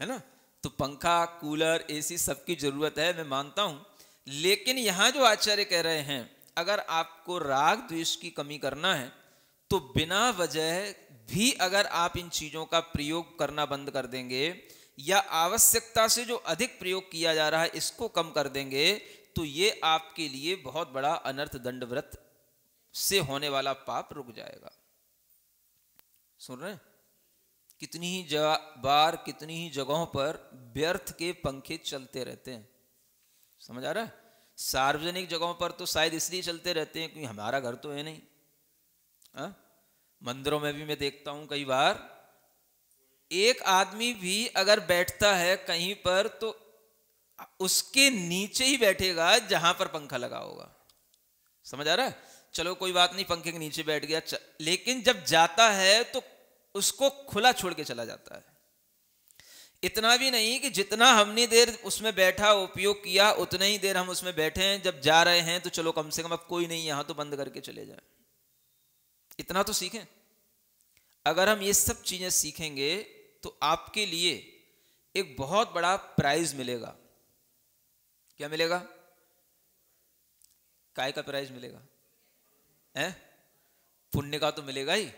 है ना। तो पंखा, कूलर, एसी सबकी जरूरत है, मैं मानता हूं। लेकिन यहां जो आचार्य कह रहे हैं, अगर आपको राग द्वेष की कमी करना है तो बिना वजह भी अगर आप इन चीजों का प्रयोग करना बंद कर देंगे या आवश्यकता से जो अधिक प्रयोग किया जा रहा है इसको कम कर देंगे तो ये आपके लिए बहुत बड़ा अनर्थ दंड व्रत से होने वाला पाप रुक जाएगा। सुन रहे हैं? कितनी ही बार कितनी ही जगहों पर व्यर्थ के पंखे चलते रहते हैं। समझ आ रहा है? सार्वजनिक जगहों पर तो शायद इसलिए चलते रहते हैं क्योंकि हमारा घर तो है नहीं। मंदिरों में भी मैं देखता हूं कई बार एक आदमी भी अगर बैठता है कहीं पर तो उसके नीचे ही बैठेगा जहां पर पंखा लगा होगा। समझ आ रहा है? चलो कोई बात नहीं, पंखे के नीचे बैठ गया, लेकिन जब जाता है तो उसको खुला छोड़ के चला जाता है। इतना भी नहीं कि जितना हमने देर उसमें बैठा उपयोग किया उतना ही देर हम उसमें बैठे हैं, जब जा रहे हैं तो चलो कम से कम अब कोई नहीं यहां तो बंद करके चले जाए। इतना तो सीखें। अगर हम ये सब चीजें सीखेंगे तो आपके लिए एक बहुत बड़ा प्राइज मिलेगा। क्या मिलेगा? काय का प्राइज मिलेगा? पुण्य का तो मिलेगा ही।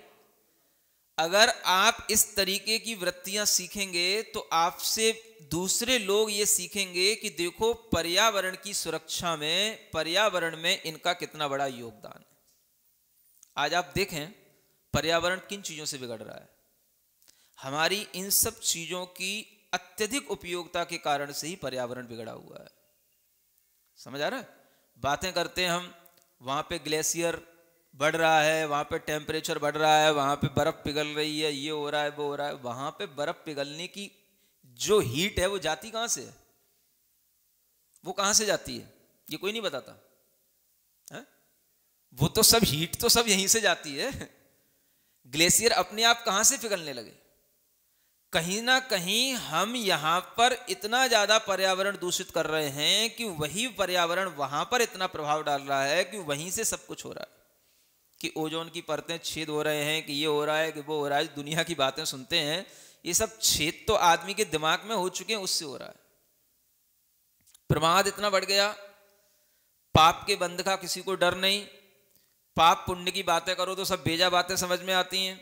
अगर आप इस तरीके की वृत्तियां सीखेंगे तो आपसे दूसरे लोग ये सीखेंगे कि देखो पर्यावरण की सुरक्षा में, पर्यावरण में इनका कितना बड़ा योगदान है। आज आप देखें पर्यावरण किन चीजों से बिगड़ रहा है। हमारी इन सब चीजों की अत्यधिक उपयोगिता के कारण से ही पर्यावरण बिगड़ा हुआ है। समझ आ रहा है? बातें करते हैं हम, वहां पे ग्लेशियर बढ़ रहा है, वहां पे टेम्परेचर बढ़ रहा है, वहां पे बर्फ पिघल रही है, ये हो रहा है वो हो रहा है। वहां पे बर्फ पिघलने की जो हीट है वो जाती कहां से है? वो कहां से जाती है ये कोई नहीं बताता है? वो तो सब हीट तो सब यहीं से जाती है। ग्लेशियर अपने आप कहां से पिघलने लगे? कहीं ना कहीं हम यहां पर इतना ज्यादा पर्यावरण दूषित कर रहे हैं कि वही पर्यावरण वहां पर इतना प्रभाव डाल रहा है कि वहीं से सब कुछ हो रहा है, कि ओजोन की परतें छेद हो रहे हैं, कि ये हो रहा है कि वो हो रहा है। दुनिया की बातें सुनते हैं, ये सब छेद तो आदमी के दिमाग में हो चुके हैं, उससे हो रहा है। प्रमाद इतना बढ़ गया, पाप के बंध का किसी को डर नहीं। पाप पुण्य की बातें करो तो सब बेजा बातें समझ में आती हैं।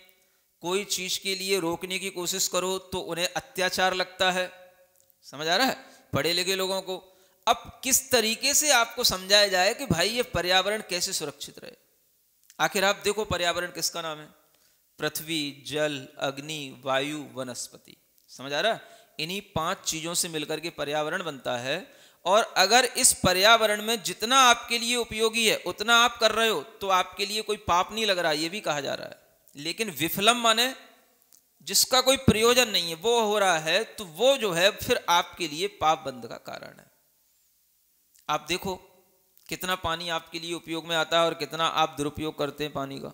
कोई चीज के लिए रोकने की कोशिश करो तो उन्हें अत्याचार लगता है। समझ आ रहा है? पढ़े लिखे लोगों को अब किस तरीके से आपको समझाया जाए कि भाई ये पर्यावरण कैसे सुरक्षित रहे। आखिर आप देखो पर्यावरण किसका नाम है? पृथ्वी, जल, अग्नि, वायु, वनस्पति। समझ आ रहा है? इन्हीं 5 चीजों से मिलकर के पर्यावरण बनता है। और अगर इस पर्यावरण में जितना आपके लिए उपयोगी है उतना आप कर रहे हो तो आपके लिए कोई पाप नहीं लग रहा, ये भी कहा जा रहा है। लेकिन विफलम माने जिसका कोई प्रयोजन नहीं है वो हो रहा है, तो वो जो है फिर आपके लिए पाप बंध का कारण है। आप देखो कितना पानी आपके लिए उपयोग में आता है और कितना आप दुरुपयोग करते हैं पानी का।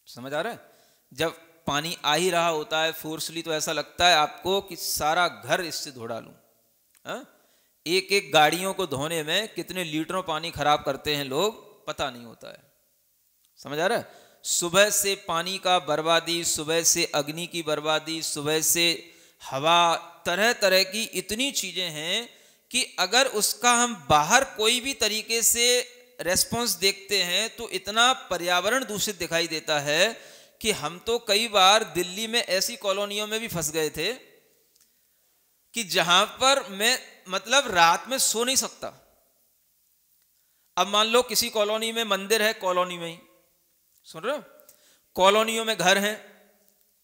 समझ आ रहा है? जब पानी आ ही रहा होता है फोर्सली तो ऐसा लगता है आपको कि सारा घर इससे धो डालूं। एक एक गाड़ियों को धोने में कितने लीटरों पानी खराब करते हैं लोग, पता नहीं होता है। समझ आ रहा है? सुबह से पानी का बर्बादी, सुबह से अग्नि की बर्बादी, सुबह से हवा, तरह तरह की इतनी चीजें हैं कि अगर उसका हम बाहर कोई भी तरीके से रेस्पॉन्स देखते हैं तो इतना पर्यावरण दूषित दिखाई देता है कि हम तो कई बार दिल्ली में ऐसी कॉलोनियों में भी फंस गए थे कि जहां पर मैं मतलब रात में सो नहीं सकता। अब मान लो किसी कॉलोनी में मंदिर है, कॉलोनी में ही, सुन रहे हो, कॉलोनियों में घर हैं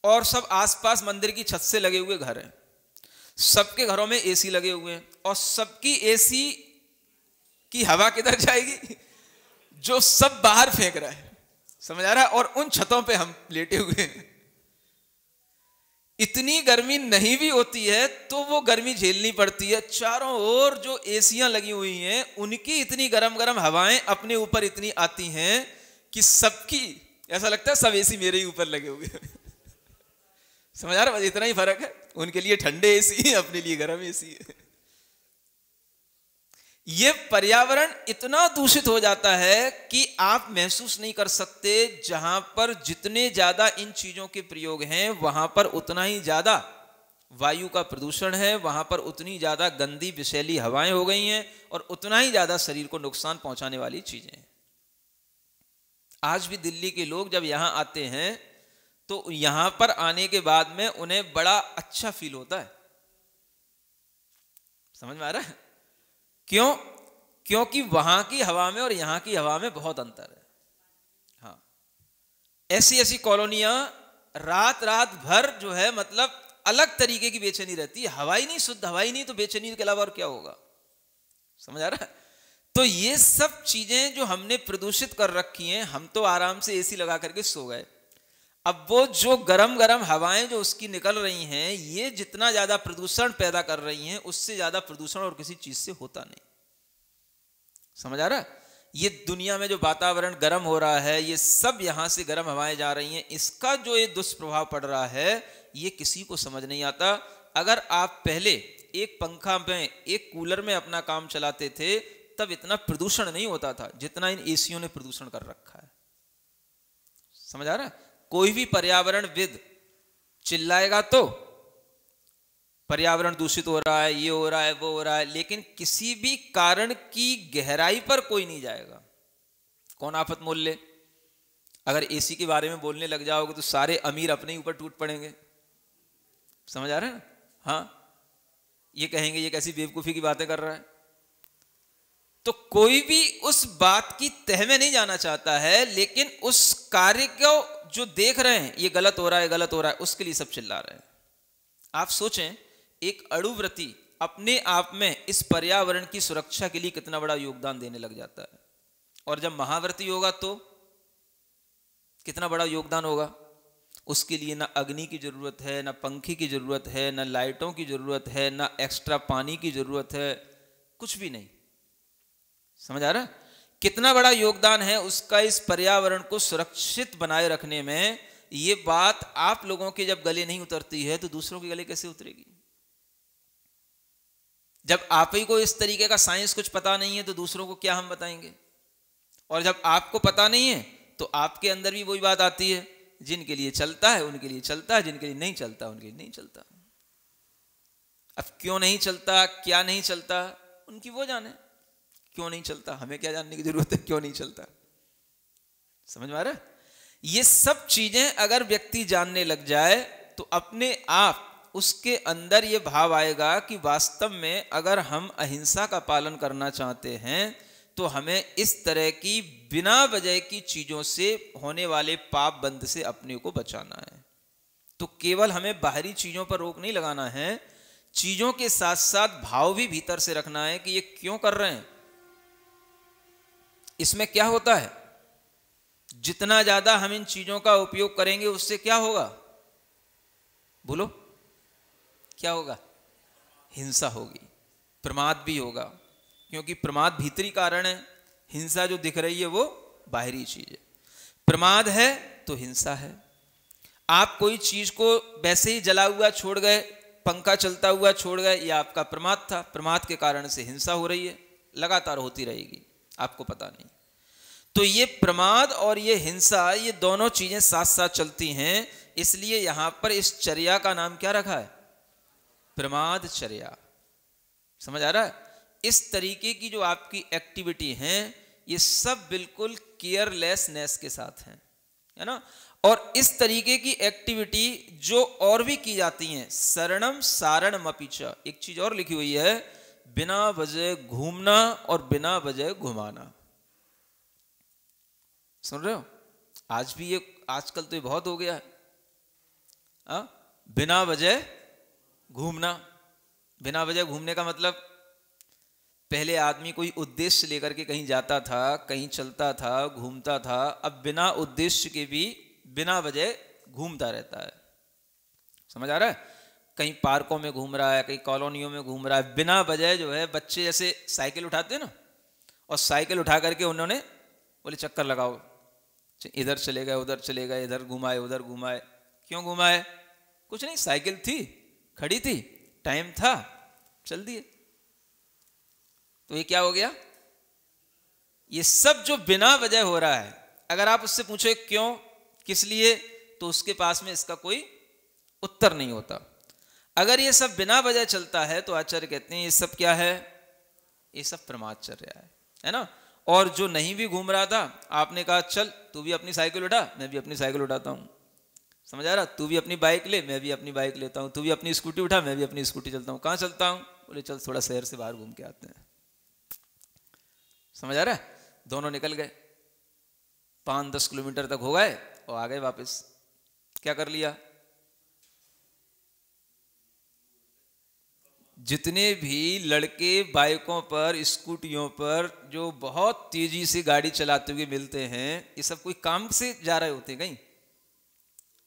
और सब आसपास मंदिर की छत से लगे हुए घर हैं। सबके घरों में एसी लगे हुए हैं और सबकी एसी की हवा किधर जाएगी? जो सब बाहर फेंक रहा है। समझ आ रहा है? और उन छतों पे हम लेटे हुए हैं। इतनी गर्मी नहीं भी होती है तो वो गर्मी झेलनी पड़ती है। चारों ओर जो एसियां लगी हुई हैं उनकी इतनी गरम गरम हवाएं अपने ऊपर इतनी आती हैं कि सबकी ऐसा लगता है सब एसी मेरे ही ऊपर लगे हुए हैं। समझ आ रहा है? इतना ही फर्क है, उनके लिए ठंडे एसी है, अपने लिए गर्म एसी है। ये पर्यावरण इतना दूषित हो जाता है कि आप महसूस नहीं कर सकते। जहां पर जितने ज्यादा इन चीजों के प्रयोग हैं वहां पर उतना ही ज्यादा वायु का प्रदूषण है, वहां पर उतनी ज्यादा गंदी विषैली हवाएं हो गई हैं और उतना ही ज्यादा शरीर को नुकसान पहुंचाने वाली चीजें हैं। आज भी दिल्ली के लोग जब यहाँ आते हैं तो यहाँ पर आने के बाद में उन्हें बड़ा अच्छा फील होता है। समझ में आ रहा है? क्यों? क्योंकि वहां की हवा में और यहाँ की हवा में बहुत अंतर है। हाँ, ऐसी ऐसी कॉलोनियां रात रात भर जो है मतलब अलग तरीके की बेचैनी रहती है। हवा ही नहीं, शुद्ध हवा ही नहीं, तो बेचैनी के अलावा और क्या होगा? समझ आ रहा है? तो ये सब चीजें जो हमने प्रदूषित कर रखी हैं, हम तो आराम से एसी लगा करके सो गए। अब वो जो गरम गरम हवाएं जो उसकी निकल रही हैं, ये जितना ज्यादा प्रदूषण पैदा कर रही हैं, उससे ज्यादा प्रदूषण और किसी चीज से होता नहीं। समझ आ रहा है? ये दुनिया में जो वातावरण गर्म हो रहा है, ये सब यहां से गर्म हवाएं जा रही हैं, इसका जो ये दुष्प्रभाव पड़ रहा है, ये किसी को समझ नहीं आता। अगर आप पहले एक पंखा में, एक कूलर में अपना काम चलाते थे, तब इतना प्रदूषण नहीं होता था जितना इन एसियों ने प्रदूषण कर रखा है। समझ आ रहा है? कोई भी पर्यावरणविद चिल्लाएगा तो पर्यावरण दूषित हो रहा है, ये हो रहा है, वो हो रहा है, लेकिन किसी भी कारण की गहराई पर कोई नहीं जाएगा। कौन आफत मोल ले? अगर एसी के बारे में बोलने लग जाओगे तो सारे अमीर अपने ही ऊपर टूट पड़ेंगे। समझ आ रहा है? हाँ, ये कहेंगे ये कैसी बेवकूफी की बातें कर रहा है। तो कोई भी उस बात की तह में नहीं जाना चाहता है, लेकिन उस कार्य को जो देख रहे हैं ये गलत हो रहा है, गलत हो रहा है, उसके लिए सब चिल्ला रहे हैं। आप सोचें, एक अणुव्रती अपने आप में इस पर्यावरण की सुरक्षा के लिए कितना बड़ा योगदान देने लग जाता है, और जब महाव्रती होगा तो कितना बड़ा योगदान होगा। उसके लिए ना अग्नि की जरूरत है, ना पंखे की जरूरत है, ना लाइटों की जरूरत है, ना एक्स्ट्रा पानी की जरूरत है, कुछ भी नहीं। समझ आ रहा है? कितना बड़ा योगदान है उसका इस पर्यावरण को सुरक्षित बनाए रखने में। ये बात आप लोगों के जब गले नहीं उतरती है तो दूसरों के गले कैसे उतरेगी? जब आप ही को इस तरीके का साइंस कुछ पता नहीं है तो दूसरों को क्या हम बताएंगे? और जब आपको पता नहीं है तो आपके अंदर भी वही बात आती है, जिनके लिए चलता है उनके लिए चलता है, जिनके लिए नहीं चलता उनके लिए नहीं चलता। अब क्यों नहीं चलता, क्या नहीं चलता, उनकी वो जाने। क्यों नहीं चलता, हमें क्या जानने की जरूरत है क्यों नहीं चलता? समझ में आ रहा है? ये सब चीजें अगर व्यक्ति जानने लग जाए तो अपने आप उसके अंदर ये भाव आएगा कि वास्तव में अगर हम अहिंसा का पालन करना चाहते हैं तो हमें इस तरह की बिना वजह की चीजों से होने वाले पाप बंध से अपने को बचाना है। तो केवल हमें बाहरी चीजों पर रोक नहीं लगाना है, चीजों के साथ साथ भाव भी भीतर से रखना है कि ये क्यों कर रहे हैं, इसमें क्या होता है। जितना ज्यादा हम इन चीजों का उपयोग करेंगे उससे क्या होगा? बोलो क्या होगा? हिंसा होगी, प्रमाद भी होगा, क्योंकि प्रमाद भीतरी कारण है, हिंसा जो दिख रही है वो बाहरी चीज है। प्रमाद है तो हिंसा है। आप कोई चीज को वैसे ही जला हुआ छोड़ गए, पंखा चलता हुआ छोड़ गए, ये आपका प्रमाद था। प्रमाद के कारण से हिंसा हो रही है, लगातार होती रहेगी, आपको पता नहीं। तो ये प्रमाद और ये हिंसा, ये दोनों चीजें साथ साथ चलती हैं। इसलिए यहां पर इस चर्या का नाम क्या रखा है? प्रमाद चर्या। समझ आ रहा है? इस तरीके की जो आपकी एक्टिविटी हैं ये सब बिल्कुल केयरलेसनेस के साथ हैं, है ना। और इस तरीके की एक्टिविटी जो और भी की जाती हैं, शरणम सारणम अपि च, एक चीज और लिखी हुई है, बिना वजह घूमना और बिना वजह घुमाना। सुन रहे हो? आज भी ये, आजकल तो ये बहुत हो गया है, बिना वजह घूमना। बिना वजह घूमने का मतलब, पहले आदमी कोई उद्देश्य लेकर के कहीं जाता था, कहीं चलता था, घूमता था। अब बिना उद्देश्य के भी बिना वजह घूमता रहता है। समझ आ रहा है? कहीं पार्कों में घूम रहा है, कहीं कॉलोनियों में घूम रहा है, बिना वजह जो है। बच्चे जैसे साइकिल उठाते हैं ना, और साइकिल उठा करके उन्होंने बोले चक्कर लगाओ, इधर चले गए, उधर चले गए, इधर घुमाए, उधर घुमाए। क्यों घुमाए? कुछ नहीं, साइकिल थी, खड़ी थी, टाइम था, चल दिए। तो ये क्या हो गया? ये सब जो बिना वजह हो रहा है, अगर आप उससे पूछो क्यों, किस लिए, तो उसके पास में इसका कोई उत्तर नहीं होता। अगर ये सब बिना वजह चलता है तो आचार्य कहते हैं ये सब क्या है? ये सब प्रमाद चल रहा है ना। और जो नहीं भी घूम रहा था आपने कहा चल तू भी अपनी साइकिल उठा, मैं भी अपनी साइकिल उठाता हूँ, समझ आ रहा, तू भी अपनी बाइक ले, मैं भी अपनी बाइक लेता हूँ, तू भी अपनी स्कूटी उठा, मैं भी अपनी स्कूटी चलता हूँ। कहाँ चलता हूँ? बोले चल थोड़ा शहर से बाहर घूम के आते हैं। समझ आ रहा है? दोनों निकल गए, 5-10 किलोमीटर तक हो गए और आ गए वापस। क्या कर लिया? जितने भी लड़के बाइकों पर, स्कूटियों पर जो बहुत तेजी से गाड़ी चलाते हुए मिलते हैं, ये सब कोई काम से जा रहे होते हैं कहीं?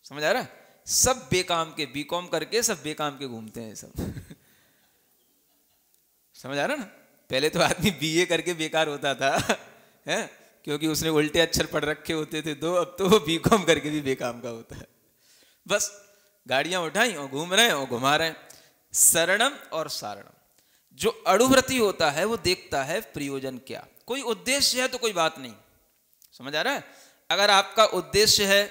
समझ आ रहा है? सब बेकाम के, बीकॉम करके सब बेकाम के घूमते हैं सब। समझ आ रहा ना? पहले तो आदमी बीए करके बेकार होता था है, क्योंकि उसने उल्टे अक्षर पढ़ रखे होते थे दो, अब तो बीकॉम करके भी बेकाम का होता है। बस गाड़ियां उठाई और घूम रहे हैं और घुमा रहे हैं। शरणम और सारणम। जो अड़ुव्रती होता है वो देखता है प्रयोजन क्या, कोई उद्देश्य है तो कोई बात नहीं। समझ आ रहा है? अगर आपका उद्देश्य है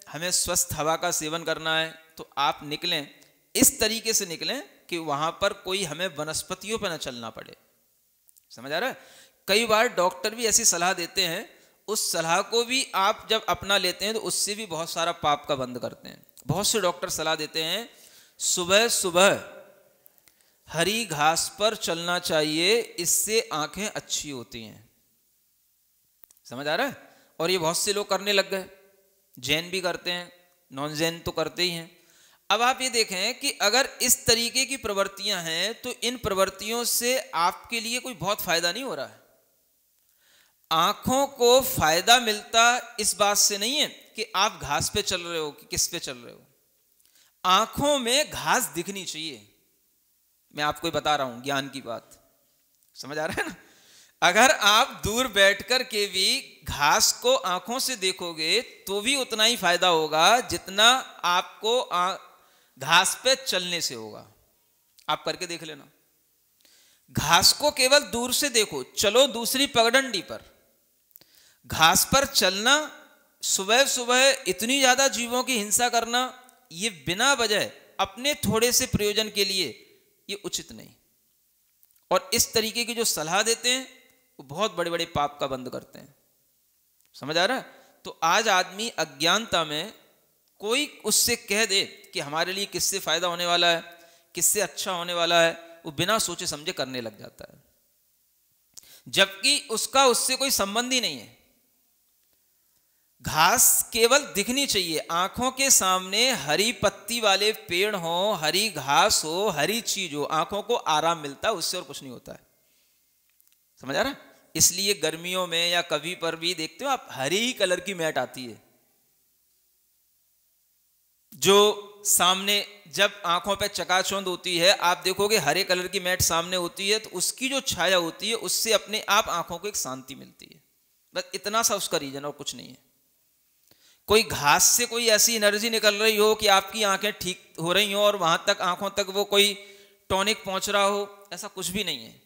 हमें स्वस्थ हवा का सेवन करना है तो आप निकलें, इस तरीके से निकलें कि वहां पर कोई हमें वनस्पतियों पर न चलना पड़े। समझ आ रहा है? कई बार डॉक्टर भी ऐसी सलाह देते हैं, उस सलाह को भी आप जब अपना लेते हैं तो उससे भी बहुत सारा पाप का बंद करते हैं। बहुत से डॉक्टर सलाह देते हैं सुबह सुबह हरी घास पर चलना चाहिए, इससे आंखें अच्छी होती हैं। समझ आ रहा है? और ये बहुत से लोग करने लग गए, जैन भी करते हैं, नॉन जैन तो करते ही हैं। अब आप ये देखें कि अगर इस तरीके की प्रवृत्तियां हैं तो इन प्रवृत्तियों से आपके लिए कोई बहुत फायदा नहीं हो रहा है। आंखों को फायदा मिलता इस बात से नहीं है कि आप घास पे चल रहे हो कि किस पे चल रहे हो, आंखों में घास दिखनी चाहिए। मैं आपको बता रहा हूं ज्ञान की बात, समझ आ रहा है ना? अगर आप दूर बैठकर के भी घास को आंखों से देखोगे तो भी उतना ही फायदा होगा जितना आपको घास पे चलने से होगा। आप करके देख लेना। घास को केवल दूर से देखो, चलो दूसरी पगडंडी पर, घास पर चलना, सुबह सुबह इतनी ज्यादा जीवों की हिंसा करना, ये बिना वजह अपने थोड़े से प्रयोजन के लिए ये उचित नहीं। और इस तरीके की जो सलाह देते हैं वो बहुत बड़े बड़े पाप का बंद करते हैं। समझ आ रहा है? तो आज आदमी अज्ञानता में कोई उससे कह दे कि हमारे लिए किससे फायदा होने वाला है, किससे अच्छा होने वाला है, वो बिना सोचे समझे करने लग जाता है, जबकि उसका उससे कोई संबंध ही नहीं है। घास केवल दिखनी चाहिए, आंखों के सामने हरी पत्ती वाले पेड़ हो, हरी घास हो, हरी चीज हो, आंखों को आराम मिलता है, उससे और कुछ नहीं होता है। समझ आ रहा है? इसलिए गर्मियों में या कभी पर भी देखते हो आप, हरी कलर की मैट आती है, जो सामने जब आंखों पे चकाचौंध होती है, आप देखोगे हरे कलर की मैट सामने होती है तो उसकी जो छाया होती है उससे अपने आप आंखों को एक शांति मिलती है। बस इतना सा उसका रीजन, और कुछ नहीं है। कोई घास से कोई ऐसी एनर्जी निकल रही हो कि आपकी आंखें ठीक हो रही हो और वहां तक आंखों तक वो कोई टॉनिक पहुंच रहा हो, ऐसा कुछ भी नहीं है।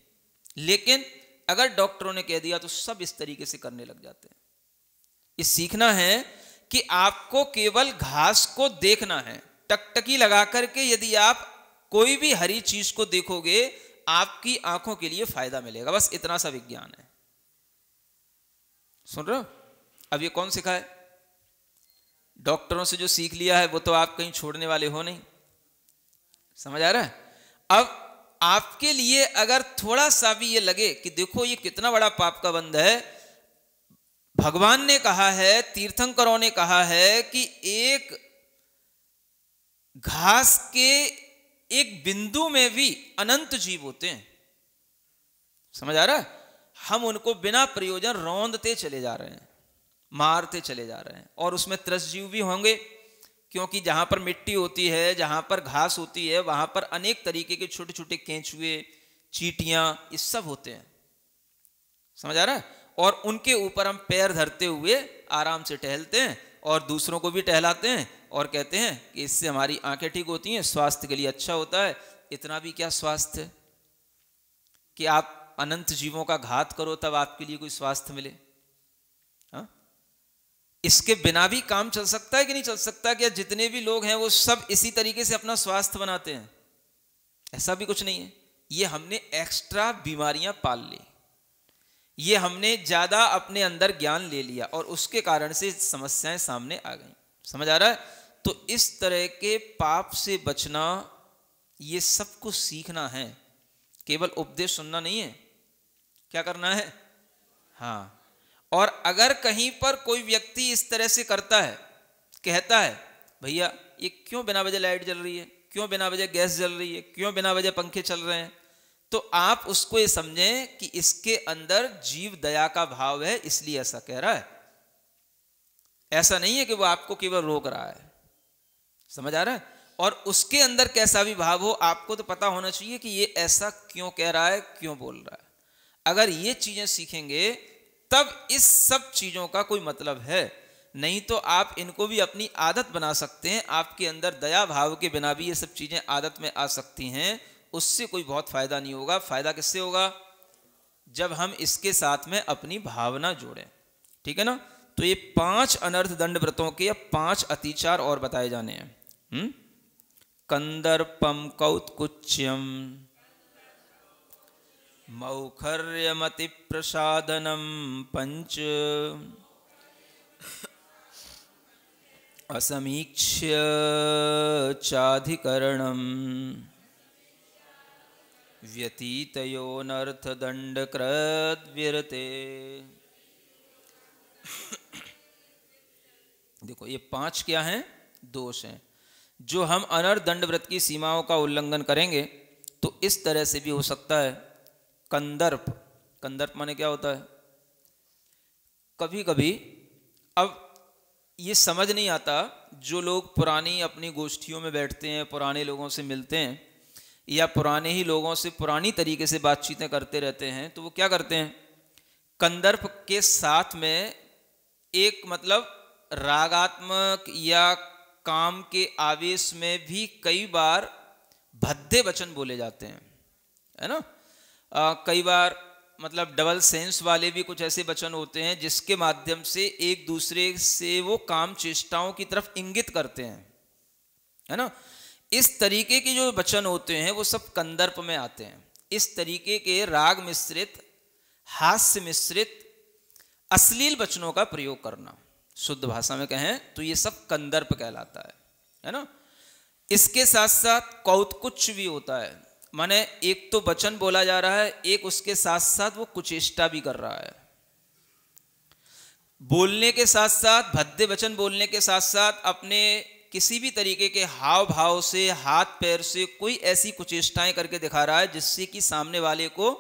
लेकिन अगर डॉक्टरों ने कह दिया तो सब इस तरीके से करने लग जाते हैं। ये सीखना है कि आपको केवल घास को देखना है, टकटकी लगा करके यदि आप कोई भी हरी चीज को देखोगे आपकी आंखों के लिए फायदा मिलेगा। बस इतना सा विज्ञान है। सुन रहे हो? अब ये कौन सिखाए? डॉक्टरों से जो सीख लिया है वो तो आप कहीं छोड़ने वाले हो नहीं। समझ आ रहा है? अब आपके लिए अगर थोड़ा सा भी ये लगे कि देखो ये कितना बड़ा पाप का बंध है, भगवान ने कहा है, तीर्थंकरों ने कहा है कि एक घास के एक बिंदु में भी अनंत जीव होते हैं। समझ आ रहा है? हम उनको बिना प्रयोजन रौंदते चले जा रहे हैं, मारते चले जा रहे हैं, और उसमें त्रसजीव भी होंगे, क्योंकि जहां पर मिट्टी होती है, जहां पर घास होती है, वहां पर अनेक तरीके के छोटे छोटे केंचुए, चींटियां, ये सब होते हैं। समझ आ रहा है? और उनके ऊपर हम पैर धरते हुए आराम से टहलते हैं और दूसरों को भी टहलाते हैं और कहते हैं कि इससे हमारी आंखें ठीक होती हैं, स्वास्थ्य के लिए अच्छा होता है। इतना भी क्या स्वास्थ्य है कि आप अनंत जीवों का घात करो तब आपके लिए कोई स्वास्थ्य मिले? हाँ, इसके बिना भी काम चल सकता है कि नहीं चल सकता? कि जितने भी लोग हैं वो सब इसी तरीके से अपना स्वास्थ्य बनाते हैं? ऐसा भी कुछ नहीं है। ये हमने एक्स्ट्रा बीमारियां पाल ली, ये हमने ज़्यादा अपने अंदर ज्ञान ले लिया और उसके कारण से समस्याएं सामने आ गई। समझ आ रहा है? तो इस तरह के पाप से बचना, ये सब कुछ सीखना है, केवल उपदेश सुनना नहीं है। क्या करना है? हाँ। और अगर कहीं पर कोई व्यक्ति इस तरह से करता है, कहता है भैया ये क्यों बिना वजह लाइट जल रही है, क्यों बिना वजह गैस जल रही है, क्यों बिना वजह पंखे चल रहे हैं, तो आप उसको ये समझें कि इसके अंदर जीव दया का भाव है, इसलिए ऐसा कह रहा है। ऐसा नहीं है कि वो आपको केवल रोक रहा है। समझ आ रहा है? और उसके अंदर कैसा भी भाव हो, आपको तो पता होना चाहिए कि ये ऐसा क्यों कह रहा है, क्यों बोल रहा है। अगर ये चीजें सीखेंगे तब इस सब चीजों का कोई मतलब है। नहीं तो आप इनको भी अपनी आदत बना सकते हैं। आपके अंदर दया भाव के बिना भी ये सब चीजें आदत में आ सकती हैं, उससे कोई बहुत फायदा नहीं होगा। फायदा किससे होगा? जब हम इसके साथ में अपनी भावना जोड़ें। ठीक है ना? तो ये 5 अनर्थ दंड व्रतों के 5 अतिचार और बताए जाने हैं। कंदर्पम कौत्कुच्यम मौखर्यमति प्रसादनम पंच असमीक्ष्य चाधिकरणम व्यतीतयोनर्थ दंड कृद्विरते। देखो ये 5 क्या हैं? दोष हैं। जो हम अनर्थ दंड व्रत की सीमाओं का उल्लंघन करेंगे तो इस तरह से भी हो सकता है। कंदर्प, कंदर्प माने क्या होता है? कभी कभी अब ये समझ नहीं आता, जो लोग पुरानी अपनी गोष्ठियों में बैठते हैं, पुराने लोगों से मिलते हैं या पुराने ही लोगों से पुरानी तरीके से बातचीतें करते रहते हैं, तो वो क्या करते हैं, कंदर्प के साथ में एक मतलब रागात्मक या काम के आवेश में भी कई बार भद्दे वचन बोले जाते हैं, है ना। कई बार मतलब डबल सेंस वाले भी कुछ ऐसे वचन होते हैं जिसके माध्यम से एक दूसरे से वो काम चेष्टाओं की तरफ इंगित करते हैं, है ना। इस तरीके के जो वचन होते हैं वो सब कंदर्प में आते हैं। इस तरीके के राग मिश्रित, हास्य मिश्रित, अश्लील वचनों का प्रयोग करना, शुद्ध भाषा में कहें तो ये सब कंदर्प कहलाता है ना। इसके साथ साथ कौतकुच्च भी होता है, माने एक तो वचन बोला जा रहा है, एक उसके साथ साथ वो कुचेष्टा भी कर रहा है। बोलने के साथ साथ, भद्दे वचन बोलने के साथ साथ अपने किसी भी तरीके के हाव भाव से, हाथ पैर से कोई ऐसी कुचेष्टाएं करके दिखा रहा है जिससे कि सामने वाले को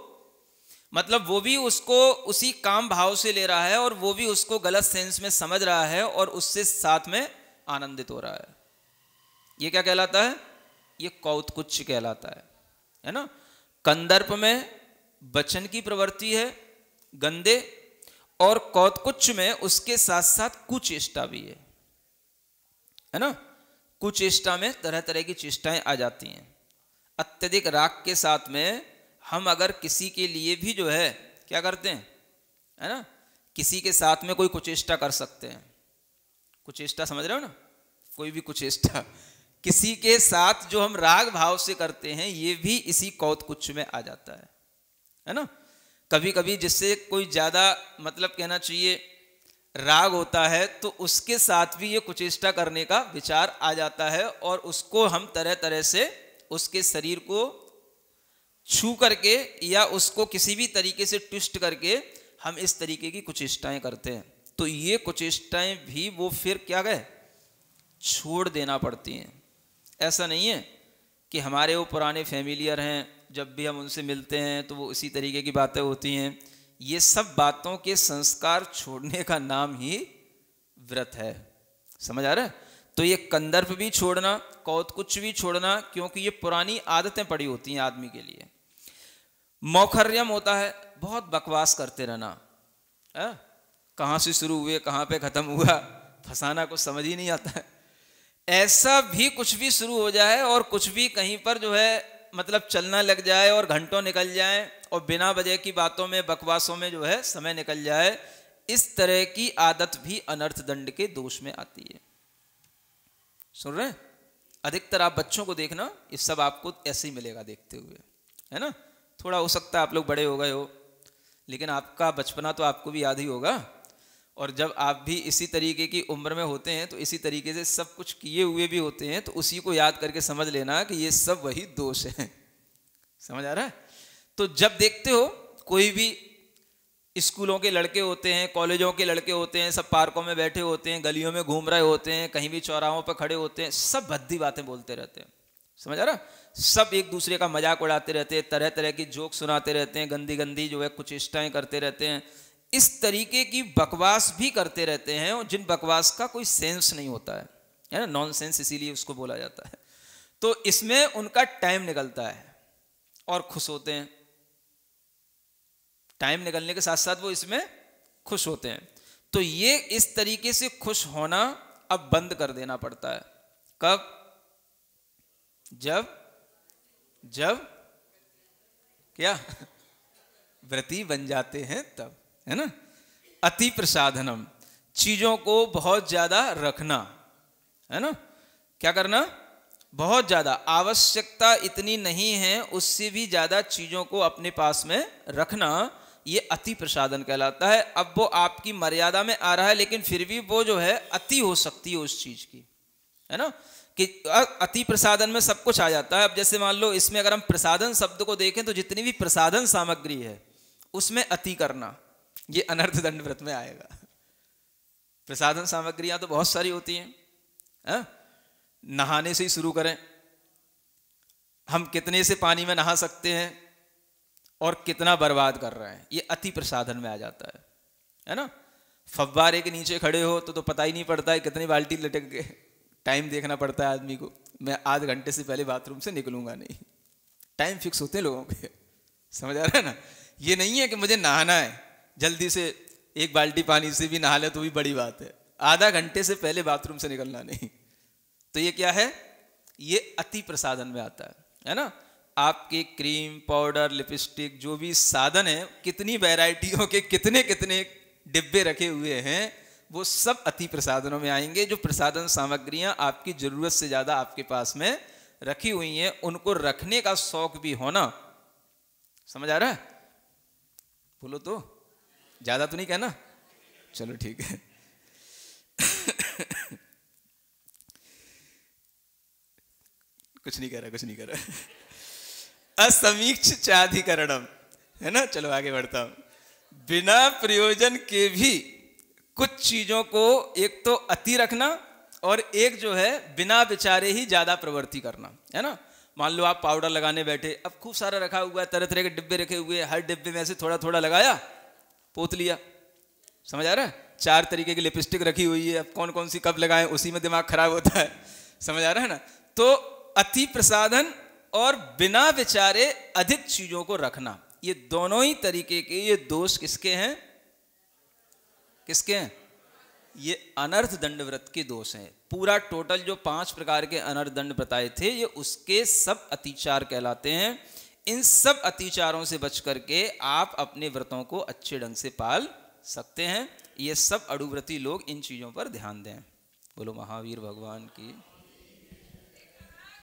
मतलब वो भी उसको उसी काम भाव से ले रहा है और वो भी उसको गलत सेंस में समझ रहा है और उससे साथ में आनंदित हो रहा है। ये क्या कहलाता है? ये कौतकुच्च कहलाता है ना। कंदर्प में वचन की प्रवृत्ति है गंदे, और कौतकुच्च में उसके साथ साथ कुचेष्टा भी है ना। कुचेष्टा में तरह तरह की चेष्टाएं आ जाती हैं। अत्यधिक राग के साथ में हम अगर किसी के लिए भी जो है क्या करते हैं, है ना, किसी के साथ में कोई कुचेष्टा कर सकते हैं। कुचेष्टा समझ रहे हो ना, कोई भी कुचेष्टा किसी के साथ जो हम राग भाव से करते हैं, ये भी इसी कौतकुच्च में आ जाता है ना। कभी कभी जिससे कोई ज्यादा मतलब कहना चाहिए राग होता है तो उसके साथ भी ये कुचेष्टा करने का विचार आ जाता है और उसको हम तरह तरह से उसके शरीर को छू करके या उसको किसी भी तरीके से ट्विस्ट करके हम इस तरीके की कुचेष्टाएं करते हैं। तो ये कुचेष्टाएं भी वो फिर क्या गए छोड़ देना पड़ती हैं। ऐसा नहीं है कि हमारे वो पुराने फैमिलियर हैं, जब भी हम उनसे मिलते हैं तो वो इसी तरीके की बातें होती हैं। ये सब बातों के संस्कार छोड़ने का नाम ही व्रत है। समझ आ रहा है? तो ये कंदर्प भी छोड़ना, कौतकुच्च भी छोड़ना, क्योंकि ये पुरानी आदतें पड़ी होती हैं आदमी के लिए। मौखर्यम होता है बहुत बकवास करते रहना, कहाँ से शुरू हुए कहाँ पे खत्म हुआ, फंसाना कुछ समझ ही नहीं आता है। ऐसा भी कुछ भी शुरू हो जाए और कुछ भी कहीं पर जो है मतलब चलना लग जाए और घंटों निकल जाए और बिना वजह की बातों में, बकवासों में जो है समय निकल जाए, इस तरह की आदत भी अनर्थ दंड के दोष में आती है। सुन रहे हैं? अधिकतर आप बच्चों को देखना, इस सब आपको ऐसे ही मिलेगा देखते हुए, है ना। थोड़ा हो सकता है आप लोग बड़े हो गए हो लेकिन आपका बचपना तो आपको भी याद ही होगा, और जब आप भी इसी तरीके की उम्र में होते हैं तो इसी तरीके से सब कुछ किए हुए भी होते हैं, तो उसी को याद करके समझ लेना कि ये सब वही दोष है। समझ आ रहा है? तो जब देखते हो कोई भी स्कूलों के लड़के होते हैं, कॉलेजों के लड़के होते हैं, सब पार्कों में बैठे होते हैं, गलियों में घूम रहे होते हैं, कहीं भी चौराहों पर खड़े होते हैं, सब भद्दी बातें बोलते रहते हैं। समझ आ रहा? सब एक दूसरे का मजाक उड़ाते रहते हैं, तरह तरह की जोक सुनाते रहते हैं, गंदी गंदी जो है कुछ चेष्टाएं करते रहते हैं, इस तरीके की बकवास भी करते रहते हैं, और जिन बकवास का कोई सेंस नहीं होता है ना, नॉनसेंस इसीलिए उसको बोला जाता है। तो इसमें उनका टाइम निकलता है और खुश होते हैं, टाइम निकलने के साथ साथ वो इसमें खुश होते हैं। तो ये इस तरीके से खुश होना अब बंद कर देना पड़ता है। कब? जब क्या व्रती बन जाते हैं तब, है ना। अति प्रसाधनम, चीजों को बहुत ज्यादा रखना, है ना। क्या करना? बहुत ज्यादा, आवश्यकता इतनी नहीं है उससे भी ज्यादा चीजों को अपने पास में रखना, ये अति प्रसाधन कहलाता है। अब वो आपकी मर्यादा में आ रहा है, लेकिन फिर भी वो जो है अति हो सकती है उस चीज की, है ना, कि अति प्रसाधन में सब कुछ आ जाता है। अब जैसे मान लो इसमें अगर हम प्रसाधन शब्द को देखें तो जितनी भी प्रसाधन सामग्री है उसमें अति करना, ये अनर्थ दंड व्रत में आएगा। प्रसाधन सामग्रियां तो बहुत सारी होती हैं, नहाने से ही शुरू करें, हम कितने से पानी में नहा सकते हैं और कितना बर्बाद कर रहे हैं, ये अति प्रसाधन में आ जाता है ना। फव्वारे के नीचे खड़े हो तो पता ही नहीं पड़ता है कितनी बाल्टी लटक गए, टाइम देखना पड़ता है आदमी को, मैं आध घंटे से पहले बाथरूम से निकलूंगा नहीं, टाइम फिक्स होते हैं लोगों के। समझ आ रहा है ना? ये नहीं है कि मुझे नहाना है, जल्दी से एक बाल्टी पानी से भी नहा ले तो भी बड़ी बात है, आधा घंटे से पहले बाथरूम से निकलना नहीं। तो ये क्या है? ये अति प्रसाधन में आता है ना। आपके क्रीम, पाउडर, लिपस्टिक, जो भी साधन है, कितनी वैरायटियों के कितने कितने डिब्बे रखे हुए हैं, वो सब अति प्रसाधनों में आएंगे। जो प्रसाधन सामग्रियां आपकी जरूरत से ज्यादा आपके पास में रखी हुई हैं, उनको रखने का शौक भी होना। समझ आ रहा है? बोलो तो, ज्यादा तो नहीं कहना, चलो ठीक है। कुछ नहीं कह रहा। असमीक्ष चाधिकरणम, है ना। चलो आगे बढ़ता हूं। बिना प्रयोजन के भी कुछ चीजों को एक तो अति रखना, और एक जो है बिना विचारे ही ज्यादा प्रवृत्ति करना, है ना। मान लो आप पाउडर लगाने बैठे, अब खूब सारा रखा हुआ है, तरह तरह के डिब्बे रखे हुए हैं, हर डिब्बे में से थोड़ा थोड़ा लगाया, पोत लिया। समझ आ रहा है? 4 तरीके की लिपस्टिक रखी हुई है, अब कौन कौन सी कब लगाएं, उसी में दिमाग खराब होता है। समझ आ रहा है ना? तो अति प्रसाधन और बिना विचारे अधिक चीजों को रखना, ये दोनों ही तरीके के ये दोष किसके हैं? किसके हैं? ये अनर्थ दंड व्रत के दोष हैं। पूरा टोटल जो 5 प्रकार के अनर्थ दंड बताए थे, ये उसके सब अतिचार कहलाते हैं। इन सब अतिचारों से बच करके आप अपने व्रतों को अच्छे ढंग से पाल सकते हैं। ये सब अड़ुव्रती लोग इन चीजों पर ध्यान दें। बोलो महावीर भगवान की।